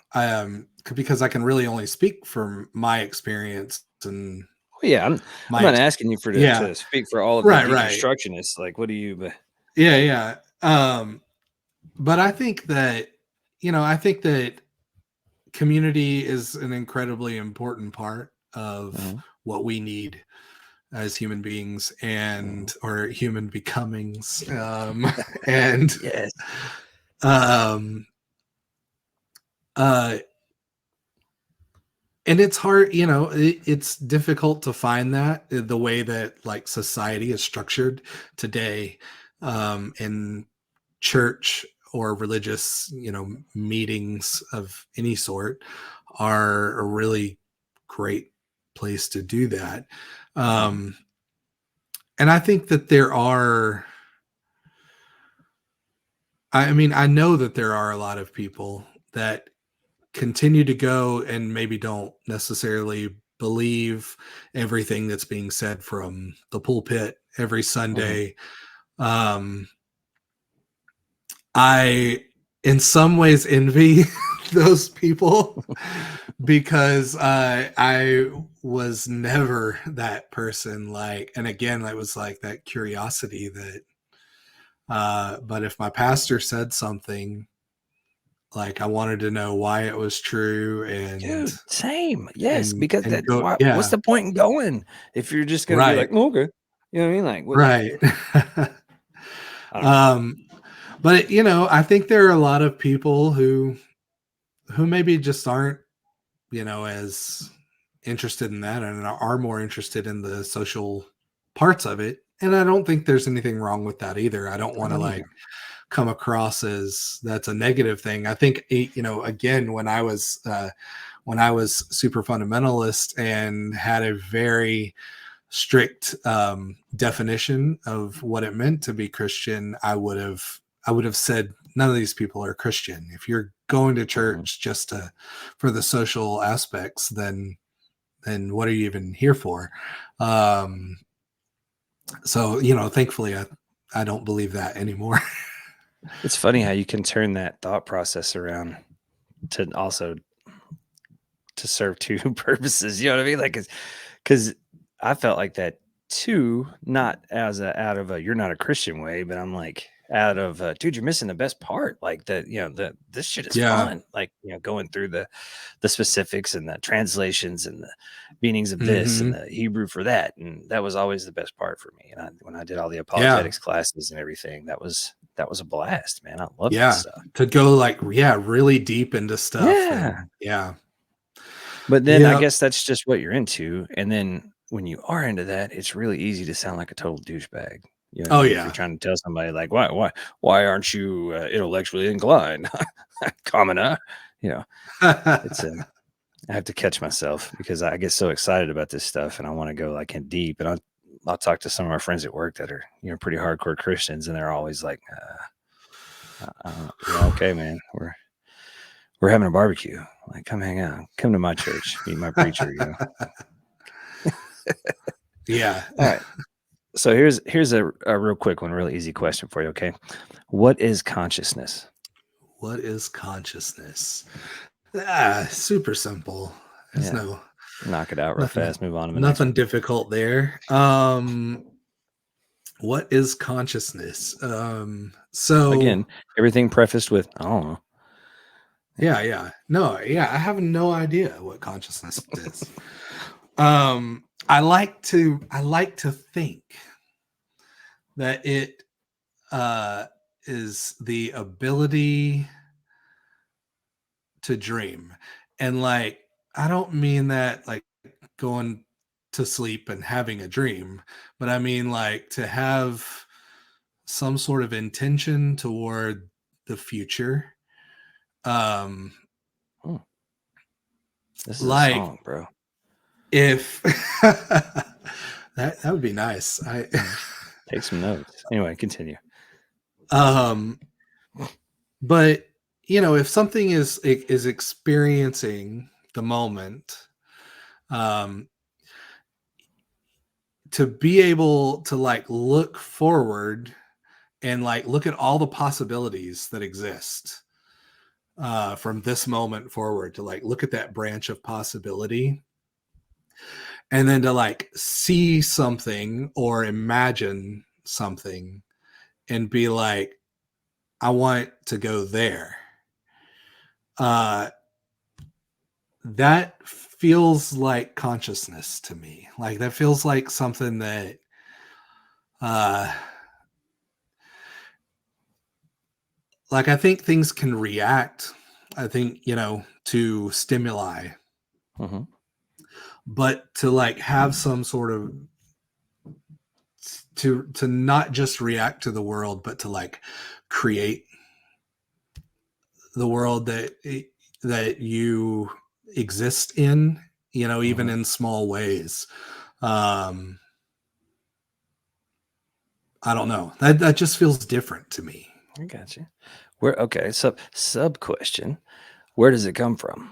Because I can really only speak from my experience and Well, yeah, I'm my not ex- asking you for yeah, to speak for all of the right, right. deconstructionists. Like, what do you? But Yeah, yeah. But I think that I think that community is an incredibly important part of Mhm, what we need as human beings mhm. and or human becomings. And Yes. um uh and it's hard, it's difficult to find that the way that like society is structured today, in church or religious, meetings of any sort are a really great place to do that. Mhm, Um, and I think that I mean, I know that there are a lot of people that continue to go and maybe don't necessarily believe everything that's being said from the pulpit every mhm. Sunday. Um, I, in some ways, envy those people because I was never that person. Like, and again, that was like that curiosity that, but if my pastor said something, like I wanted to know why it was true Dude, same. Yes, and because and that go, what's yeah, the point in going if you're just gonna be right, like, "Oh, okay." You know what I mean? Like, what right. I don't know. um, but I think there are a lot of people who maybe just aren't, as interested in that and are more interested in the social parts of it. And I don't think there's anything wrong with that either. I don't I want to don't like either. come across as that's a negative thing. I think again when I was super fundamentalist and had a very strict definition of what it meant to be Christian, I would have said none of these people are Christian. If you're going to Mhm. church just to for the social aspects, then what are you even here for? Um, so thankfully, I don't believe that anymore. It's funny how you can turn that thought process around to also to serve two purposes, you know what I mean? Like, 'Cause I felt like that too, not as a out of a "you're not a Christian" way, but I'm like, out of a, "Dude, you're missing the best part." Like, the this shit is Yeah. fun. Like, going through the specifics and the translations and the meanings of this and Hmm. the Hebrew for that, and that was always the best part for me, and when I did all the Yeah. apologetics classes and everything, that was a blast, man. I love that Yeah. stuff. To go like, yeah, really deep into stuff. Yeah. And yeah. But then I Yeah. guess that's just what you're into, and then when you are into that, it's really easy to sound like a total douchebag. You know what I Oh, mean? If you're yeah. trying to tell somebody like, "Why aren't you, intellectually inclined?" Commoner, you know, it's, I have to catch myself because I get so excited about this stuff and I wanna go, like, in deep, and I'll talk to some of my friends at work that are, pretty hardcore Christians, and they're always like, yeah, okay, man. We're having a barbecue. Like, come hang out. Come to my church. Meet my preacher." Yeah. All right. So here's a real quick one, really easy question for you. Okay. What is consciousness? What is consciousness? Ah, super simple. There's Yeah. Knock it out real nothing fast. Move on to the next nothing one. difficult there. What is consciousness? So Again, everything prefaced with, I don't know. yeah, yeah. No, yeah, I have no idea what consciousness is. I like to think that it uh is the ability to dream. And like I don't mean that like going to sleep and having a dream, but I mean like to have some sort of intention toward the future. Um Hmm, this is a like song, bro. if that would be nice. I Mhm. Take some notes. Anyway, continue. um but if something is experiencing the moment, um to be able to like look forward and like look at all the possibilities that exist from this moment forward, to like look at that branch of possibility, and then to like see something or imagine something and be like, I want to go there. uh that feels like consciousness to me. Like that feels like something that uh like I think things can react, I think, to stimuli, Hmm. but to like have some sort of to not just react to the world, but to like create the world that you exist in, even Hmm. in small ways. um I don't know, that just feels different to me. I got you. Okay, sub question. Where does it come from?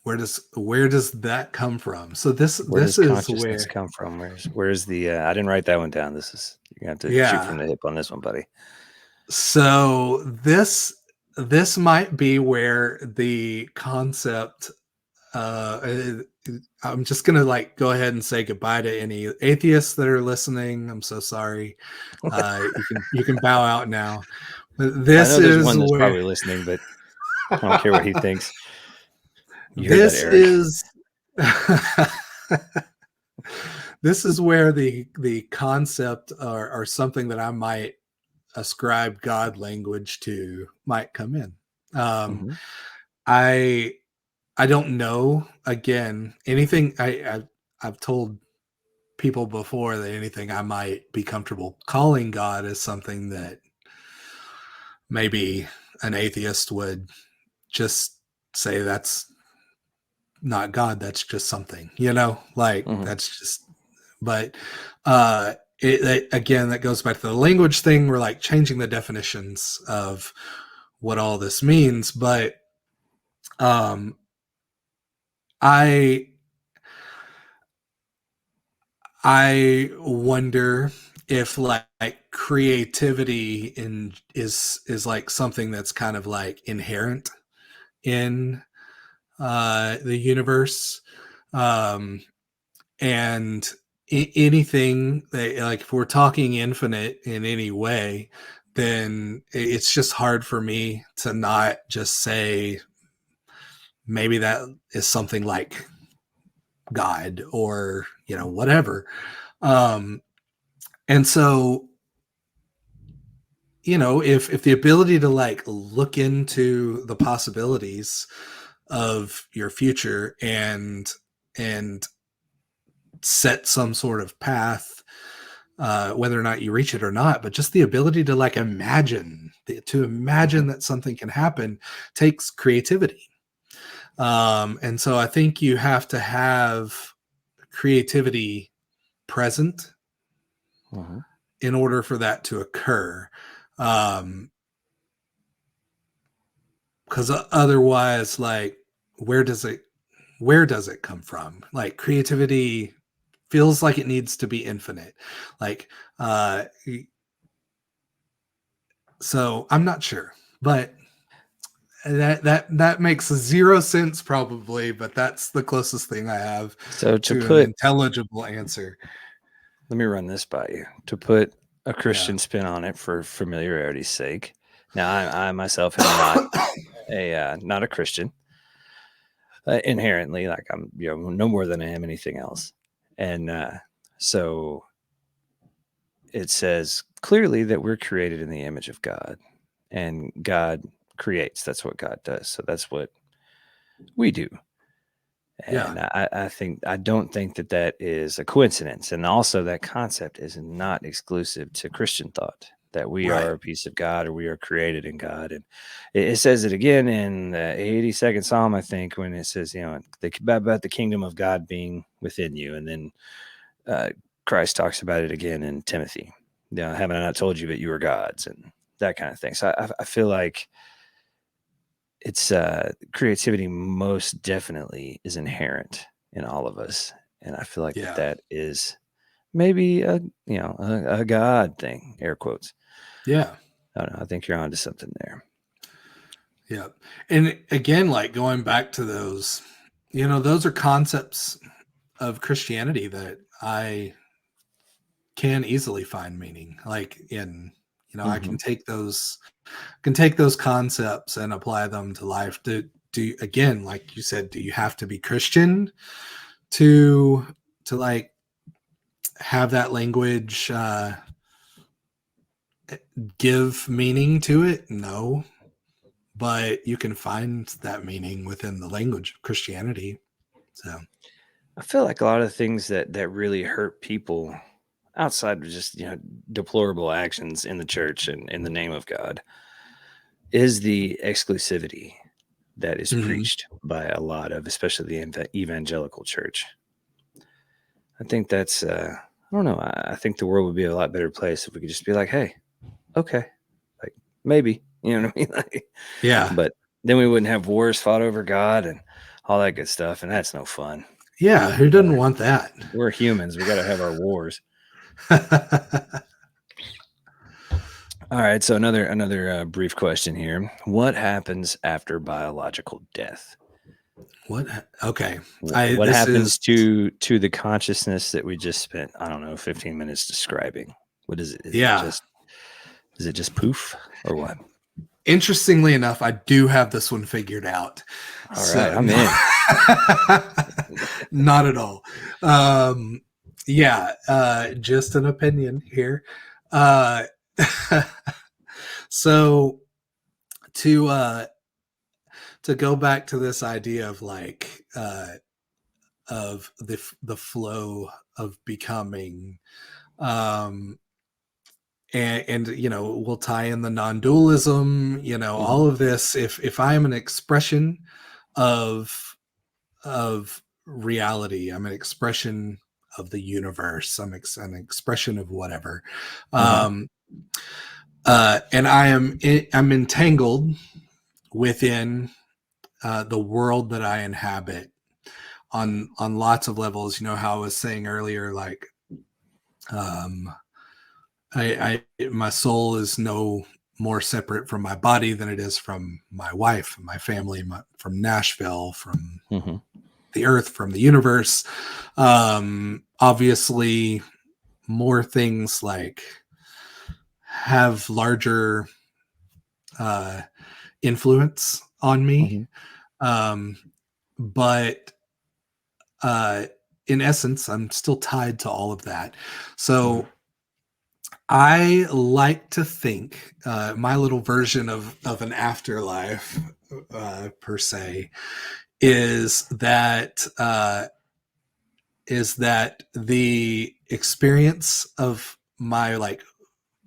Where does that come from? So this Where this does is consciousness where, come from? Where's the I didn't write that one down. This is you're gonna have to shoot yeah. from the hip on this one, buddy. So this might be where the concept, I'm just gonna like go ahead and say goodbye to any atheists that are listening. I'm so sorry. You can bow out now. But I this know there's is one that's where probably listening, but I don't care what he thinks. You heard that, this Eric. is this is where the concept, or something that I might ascribe God language to, might come in. Um, Mhm. I I don't know. Again, anything I've told people before that anything I might be comfortable calling God is something that maybe an atheist would just say that's not God. That's just something, like Mhm. that's just. But again, that goes back to the language thing. We're like changing the definitions of what all this means, but um, I I wonder if like creativity is like something that's kind of like inherent in the universe. Um, And anything that, like, if we're talking infinite in any way, then it's just hard for me to not just say maybe that is something like God, or, whatever. Um, and so, if the ability to, like, look into the possibilities of your future and set some sort of path, whether or not you reach it or not, but just the ability to, like, imagine Mhm. that something can happen takes creativity. And so I think you have to have creativity present Mhm. in order for that to occur. Um, because otherwise, like, where does it where does it come from? Like, creativity feels like it needs to be infinite. Like, uh, so I'm not sure, but that makes zero sense probably, but that's the closest thing I have So to to an put intelligible answer. let me run this by you. To put a Yeah. Christian spin on it for familiarity's sake. Now, I myself am not not a Christian inherently. Like I'm, no more than I am anything else. And so it says clearly that we're created in the image of God, and God creates. That's what God does. So that's what we do. Yeah. And I don't think that that is a coincidence. And also, that concept is not exclusive to Christian thought, that we Right. are a piece of God or we are created in God. And it says it again in the 82nd Psalm, I think, when it says, about the kingdom of God being within you. And then uh, Christ talks about it again in Timothy. Haven't I not told you that you are God's, and that kind of thing. So I feel like it's creativity most definitely is inherent in all of us, and I feel like that Yeah. that is maybe a God thing, air quotes. Yeah. I don't know. I think you're onto something there. Yeah. And again, like, going back to those, those are concepts of Christianity that I can easily find meaning. Like, I Hmm. can take those concepts and apply them to life. Do again, like you said, do you have to be Christian to like have that language give meaning to it? No, but you can find that meaning within the language of Christianity. So, I feel like a lot of things that really hurt people outside of just deplorable actions in the church and in the name of God is the exclusivity that is mhm. preached by a lot of, especially the evangelical church. I think that's, I don't know. I think the world would be a lot better place if we could just be like, hey, okay, like maybe, you know what I mean? Like, Yeah, but then we wouldn't have wars fought over God and all that good stuff. And that's no fun. yeah. Who You know, doesn't want that? we're humans. We got to have our wars. All right. So another brief question here. What happens after biological death? What? Okay. I What this is happens to the consciousness that we just spent, I don't know, 15 minutes describing? What is it? Yeah. Is it just poof or what? Interestingly enough, I do have this one figured out. All right, So I'm in. not at all. Yeah, just an opinion here. Uh, so to go back to this idea of, like, of the flow of becoming, um, and we'll tie in the non-dualism, Mhm, all of this. If I am an expression of reality, I'm an expression of the universe, an expression of whatever, mhm, um, and I'm entangled within the world that I inhabit on lots of levels. How I was saying earlier, like, um, my soul is no more separate from my body than it is from my wife, my family, from Nashville, from mhm. the earth, from the universe. Obviously, more things like have larger uh, influence on me. Hmm. Um, but uh, in essence, I'm still tied to all of that. Hmm. So I like to think my little version of an afterlife, per se, is that the experience of my like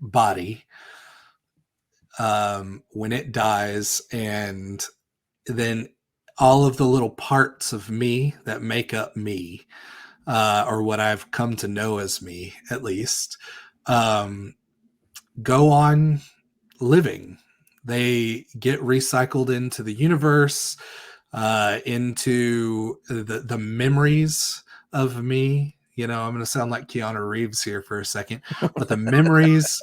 body when it dies, and then all of the little parts of me that make up me, or what I've come to know as me, at least, um, go on living. They get recycled into the universe, into the memories of me. You know, I'm going to sound like Keanu Reeves here for a second, but the memories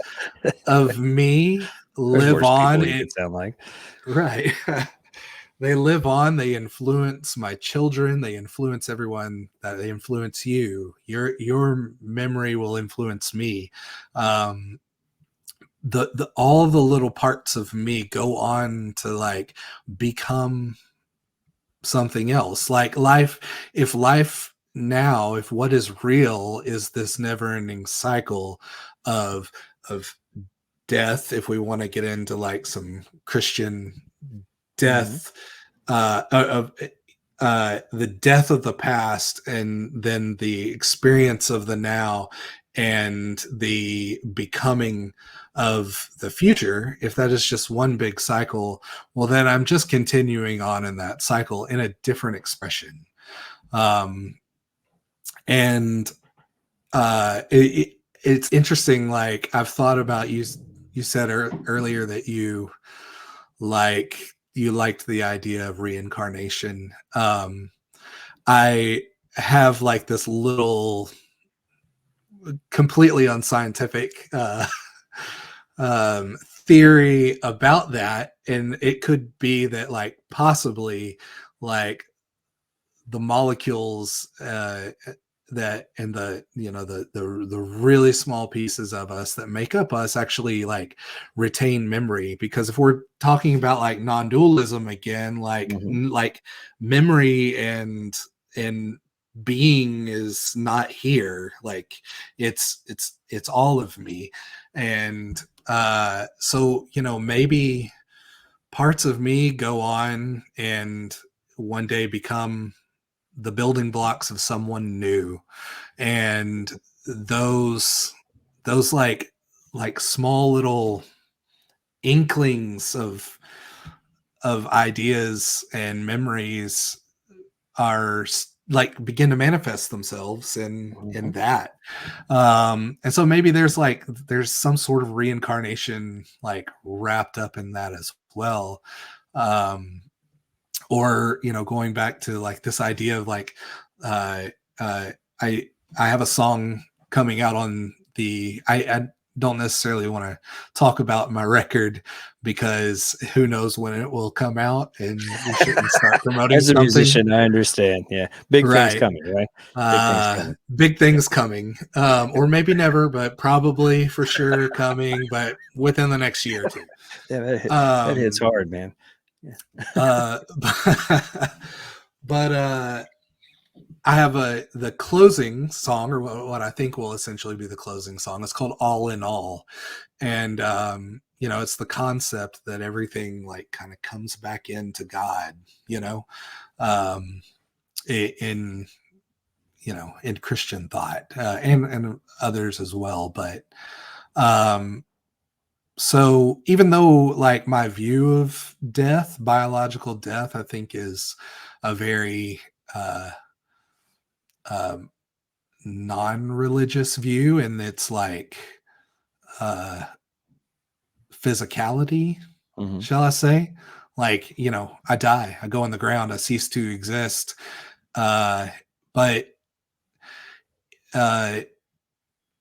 of me There's live worse on. people you could sound like. Right. They live on. They influence my children. They influence everyone. That they influence you. Your memory will influence me. Um, the all of the little parts of me go on to like become something else. Like life, if life now, if what is real is this never-ending cycle of of death, if we want to get into like some Christian Hmm. death, of the death of the past, and then the experience of the now, and the becoming of the future, if that is just one big cycle, well, then I'm just continuing on in that cycle in a different expression. Um, and it's interesting. Like I've thought about you. You said earlier that like you liked the idea of reincarnation. I have like this little completely unscientific theory about that, and it could be that like possibly like the molecules that, and the, you know, the really small pieces of us that make up us actually like retain memory. Because if we're talking about like non-dualism again, like Hmm. like memory and being is not here. Like it's all of me. And so, you know, maybe parts of me go on and one day become the building blocks of someone new. And those those like small little inklings of ideas and memories are like begin to manifest themselves in Hmm. that. And so maybe there's some sort of reincarnation like wrapped up in that as well. um or, you know, going back to like this idea of like uh uh i I have a song coming out on the I don't necessarily want to talk about my record, because who knows when it will come out, and we shouldn't start promoting As a something. musician, I understand. Yeah, big things Right. coming, right? Big things coming. Big Yeah, things coming, or maybe never, but probably for sure coming, but within the next year or two. yeah, that hits um hard, man. Yeah. uh but I have the closing song, or what I think will essentially be the closing song. It's called "All in All," and you know, it's the concept that everything like kind of comes back into God. You know, um, in, you know, in Christian thought, and others as well. But um, so even though like my view of death, biological death, I think is a very um, non-religious view, and it's like uh physicality, Hmm. shall I say. Like, you know, I die, I go in the ground, I cease to exist. uh but uh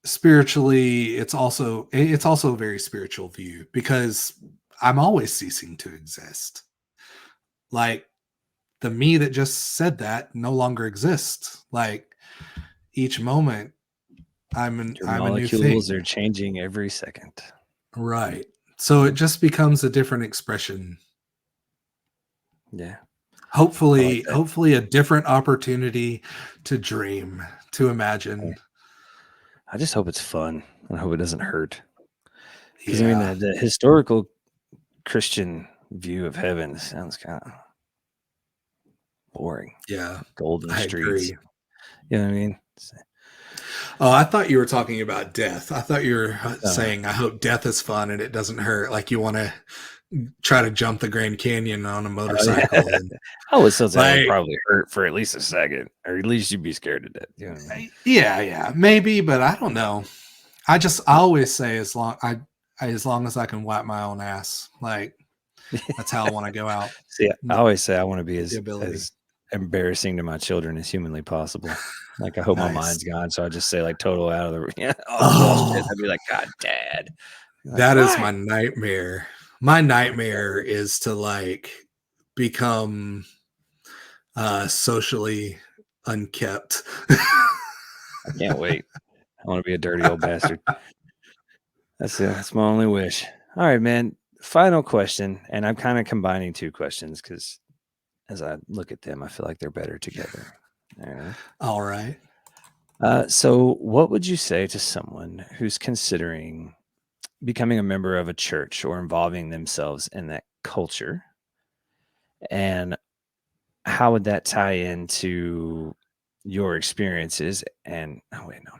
spiritually, it's also a very spiritual view, because I'm always ceasing to exist. Like the me that just said that no longer exists. Like each moment Your I'm a new thing. molecules are changing every second. Right. So it just becomes a different expression. Yeah, I like that. Hopefully a different opportunity to dream, to imagine. I just hope it's fun. I hope it doesn't hurt. Because I mean, Yeah. the historical Christian view of heaven sounds kind of boring. Yeah. Golden I streets. agree. You know what I mean? Oh, I thought you were talking about death. I thought you were Uh, saying, I hope death is fun and it doesn't hurt. Like you want to try to jump the Grand Canyon on a yeah. motorcycle. And I would still say it would like, probably hurt for at least a second, or at least you'd be scared to death. You know what I mean? yeah, maybe, but I don't know. I always say as long as I can wipe my own ass, like that's how I want to go out. See, I The, always say I want to be the ability. as embarrassing to my children as humanly possible. Like I hope my Nice. mind's gone, so I just say like total out of the yeah, off the wall shit. Oh, I'd be like, God, Dad. You're like, that is why? my nightmare. My Like, nightmare is to like become socially unkept. I can't wait. I want to be a dirty old bastard. That's my only wish. All right, man. Final question, and I'm kind of combining two questions because as I look at them, I feel like they're better together. All right. All right. So, what would you say to someone who's considering becoming a member of a church or involving themselves in that culture? And how would that tie into your experiences? And oh, wait, no.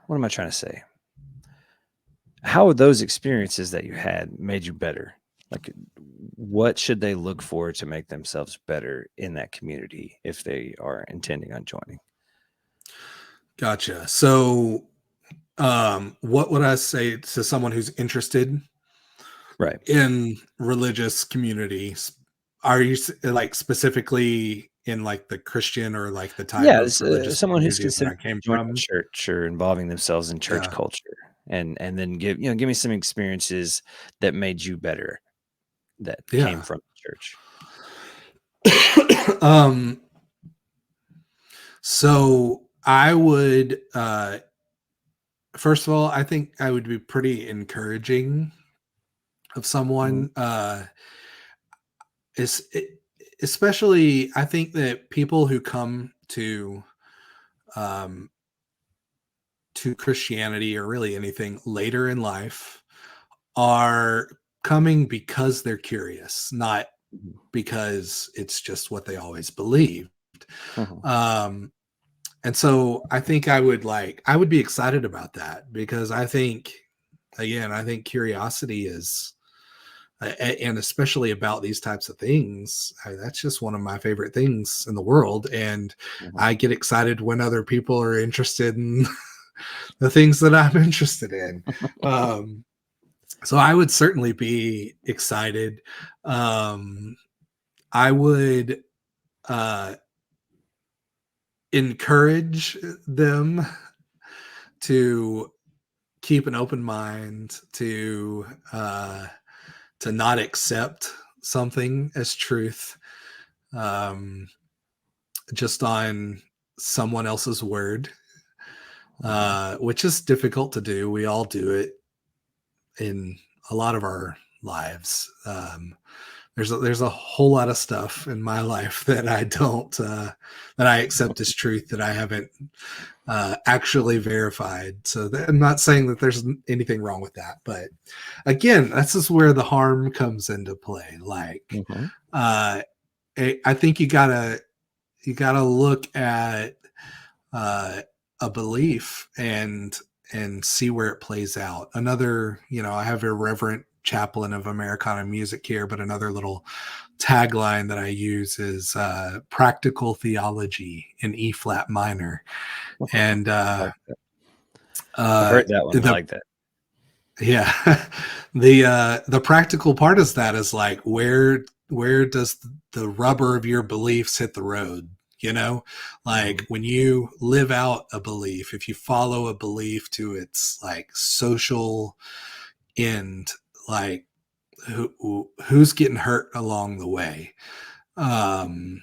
What am I trying to say? How would those experiences that you had made you better? Like, what should they look for to make themselves better in that community if they are intending on joining? Gotcha. So, what would I say to someone who's interested Right. in religious communities? Are you like specifically in like the Christian or like the type Yeah, of it's, religious someone who's community that considering I came joining a from? church or involving themselves in church Yeah. culture, and then give me some experiences that made you better that came Yeah. from the church. um, so I would, first of all, I think I would be pretty encouraging of Mhm, someone, is especially I think that people who come um, to Christianity or really anything later in life are coming because they're curious, not mhm, because it's just what they always believed. mhm, Um, and so I think I would be excited about that because I think again, I think curiosity is and especially about these types of things, that's just one of my favorite things in the world. And mhm. I get excited when other people are interested in the things that I'm interested in. Um, so I would certainly be excited. Um, I would uh, encourage them to keep an open mind, to not accept something as truth, um, just on someone else's word, Mhm, which is difficult to do. We all do it in a lot of our lives. There's a whole lot of stuff in my life that I don't that I accept as truth that I haven't actually verified. So I'm not saying that there's anything wrong with that, but again, this is where the harm comes into play. Like, mhm, uh, I think you gotta look at uh, a belief and see where it plays out. Another, I have a reverent chaplain of Americana music here, but another little tagline that I use is practical theology in E flat minor. And like that. I've uh, heard that one. I the like that. yeah, the practical part is that is like where does the rubber of your beliefs hit the road? You know, like Mhm, when you live out a belief, if you follow a belief to its like social end, like who's getting hurt along the way? um,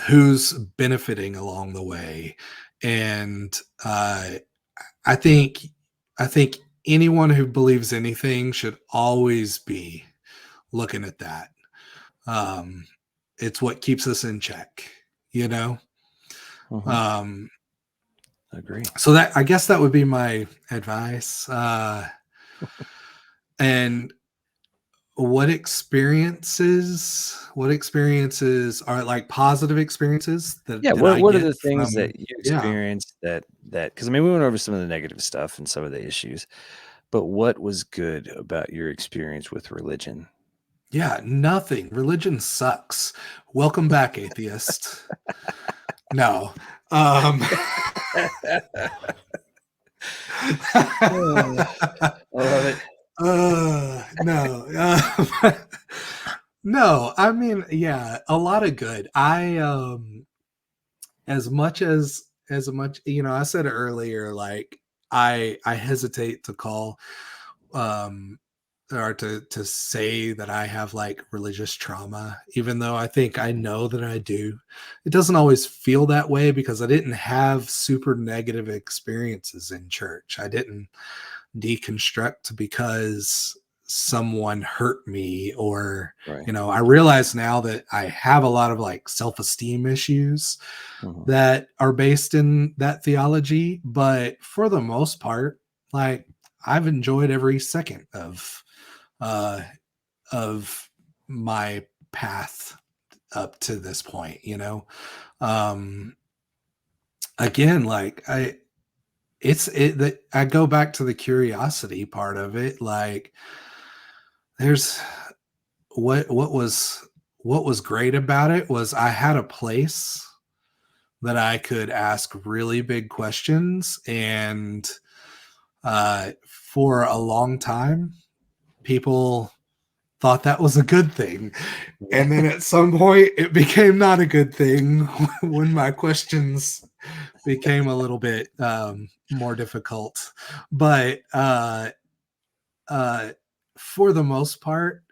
who's benefiting along the way, and I think I think anyone who believes anything should always be looking at that. Um, it's what keeps us in check, you know. Hmm. Um, Agree. so that, I guess, that would be my advice. And what experiences are like positive experiences that Yeah. did I What are get the things from? that you Yeah, experienced that because I mean we went over some of the negative stuff and some of the issues, but what was good about your experience with religion? yeah, nothing. Religion sucks. Welcome back, atheist. No. Um I love it. no. No, I mean, yeah, a lot of good. As much, I said earlier, like, I hesitate to call, um or to say that I have like religious trauma, even though I think I know that I do. It doesn't always feel that way because I didn't have super negative experiences in church. I didn't deconstruct because someone hurt me, or Right. I realize now that I have a lot of like self-esteem issues Mhm. that are based in that theology, but for the most part, like, I've enjoyed every second uh of my path up to this point, um again, like, I go back to the curiosity part of it. Like, there's what was great about it was I had a place that I could ask really big questions, and for a long time people thought that was a good thing. Yeah. And then at some point it became not a good thing when my questions became a little bit more difficult. But uh, for the most part,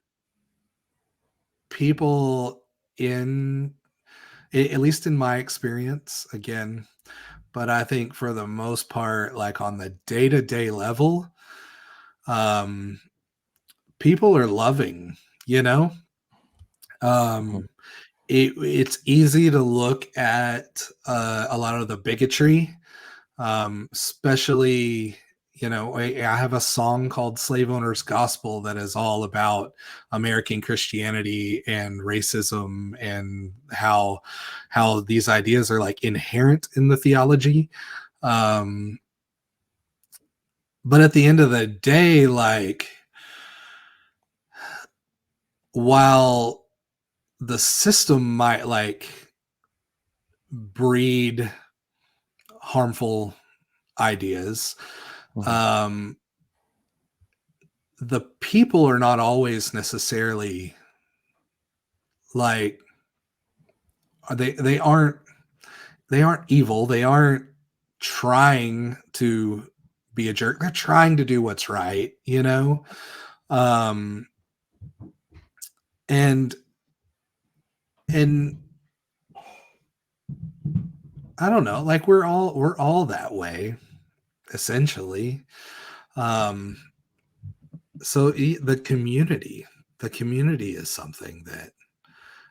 people in at least in my experience, again, but I think for the most part, like on the day-to-day level, um, people are loving, you know? Mhm. Um, it's easy to look at a lot of the bigotry, especially, I have a song called Slave Owner's Gospel that is all about American Christianity and racism, and how these ideas are like inherent in the theology. um but at the end of the day, like, while the system might like breed harmful ideas, Mhm. um the people are not always necessarily like, they aren't evil. They aren't trying to be a jerk. They're trying to do what's right, um and and I don't know, like, we're all that way, essentially. um so the community is something that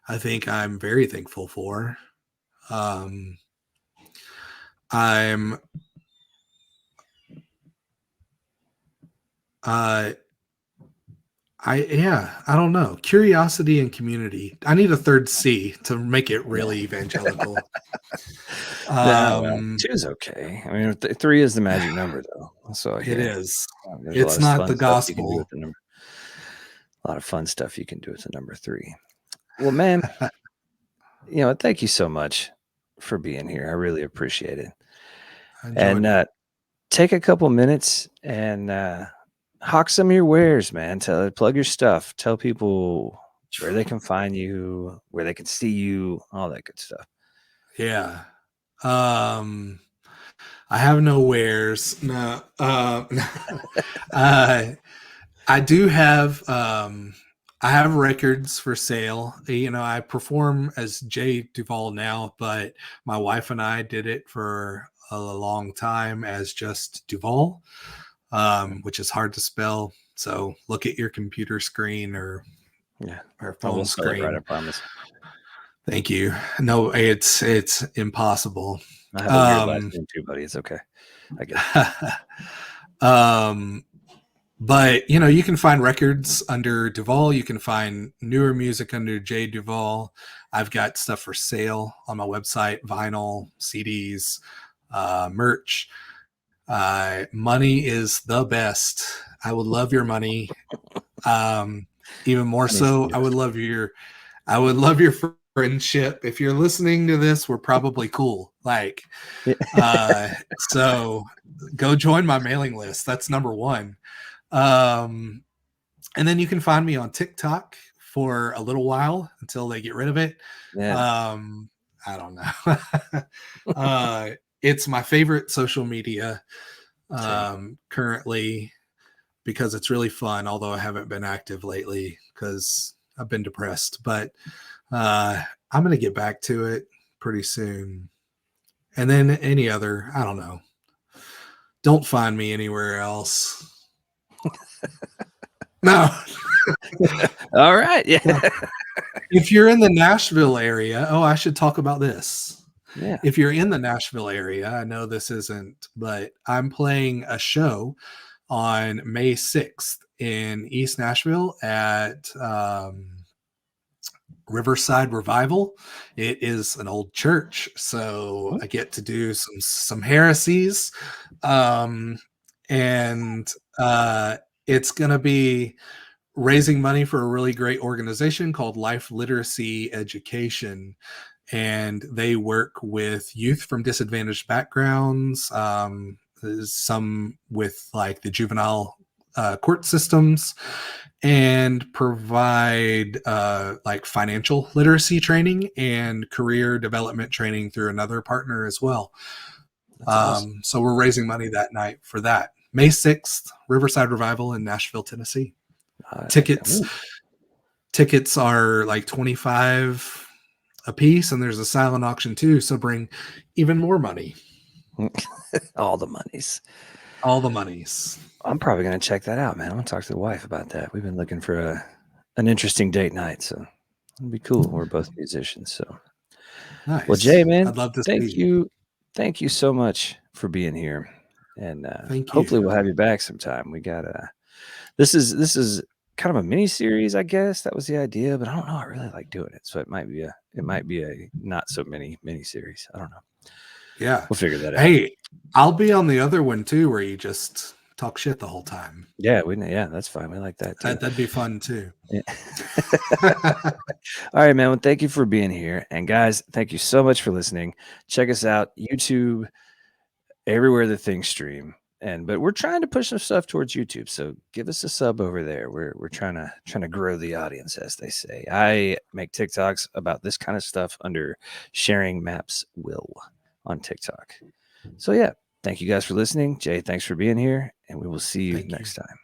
I think I'm very thankful for. um I'm uh I don't know. Curiosity and community. I need a third C to make it Yeah. really evangelical. No, well, Um, 2 is okay. I mean, 3 is the magic number, though. So, it yeah, is. there's a lot It's of not the fun stuff you can do with gospel. the number a lot of fun stuff you can do with the number 3. Well, man, thank you so much for being here. I really appreciate it. I enjoyed And, it. take a couple minutes and, hawk some of your wares, man. Plug your stuff. Tell people where they can find you, where they can see you, all that good stuff. Yeah. Um, I have no wares. No. Uh, I do have. I have records for sale. You know, I perform as J Dewveall now, but my wife and I did it for a long time as just Dewveall, which is hard to spell. So look at your computer screen Yeah, or I phone will spell it right. I screen. promise. Thank you. No, it's impossible. I have a weird last Um, name too, buddy. It's okay. I get it. um, but you know, you can find records under Dewveall. You can find newer music under J Dewveall. I've got stuff for sale on my website: vinyl, CDs, merch. Money is the best. I would love your money. Um, Even more Honey's the so, best. I would love your friendship. If you're listening to this, we're probably cool. Like, Yeah. so go join my mailing list. That's number one. Um, and then you can find me on TikTok for a little while until they get rid of it. Yeah. Um, I don't know. uh, it's my favorite social media Same. currently because it's really fun, although I haven't been active lately because I've been depressed. But I'm going to get back to it pretty soon. And then any other, I don't know. Don't find me anywhere else. No. All right. Yeah. If you're in the Nashville area, oh, I should talk about this. Yeah. If you're in the Nashville area, I know this isn't, but I'm playing a show on May 6th in East Nashville at Riverside Revival. It is an old church, so I get to do some heresies, and it's going to be raising money for a really great organization called Life Literacy Education. And they work with youth from disadvantaged backgrounds, some with like the juvenile court systems, and provide like financial literacy training and career development training through another partner as well. That's awesome. So we're raising money that night for that. May 6th, Riverside Revival in Nashville, Tennessee. Tickets Ooh. tickets are like 25 a piece, and there's a silent auction too, so bring even more money. All the monies. All the monies. I'm probably going to check that out, man. I'm going to talk to the wife about that. We've been looking for an interesting date night, so it'd be cool. We're both musicians, so. Nice. Well, Jay, man, I'd love to thank see you. Thank you so much for being here, and Thank hopefully you. we'll have you back sometime. We got this is kind of a mini series, I guess. That was the idea, but I don't know. I really like doing it, so it might be a not so mini series. I don't know. Yeah. We'll figure that out. Hey, I'll be on the other one too, where you just talk shit the whole time. Yeah, that's fine. We like that too. That'd be fun too. Yeah. All right, man. Well, thank you for being here. And guys, thank you so much for listening. Check us out, YouTube, everywhere the things stream. But we're trying to push some stuff towards YouTube. So give us a sub over there. We're trying to grow the audience, as they say. I make TikToks about this kind of stuff under Sharing Maps Will on TikTok. So yeah, thank you guys for listening. Jay, thanks for being here, and we will see you next time.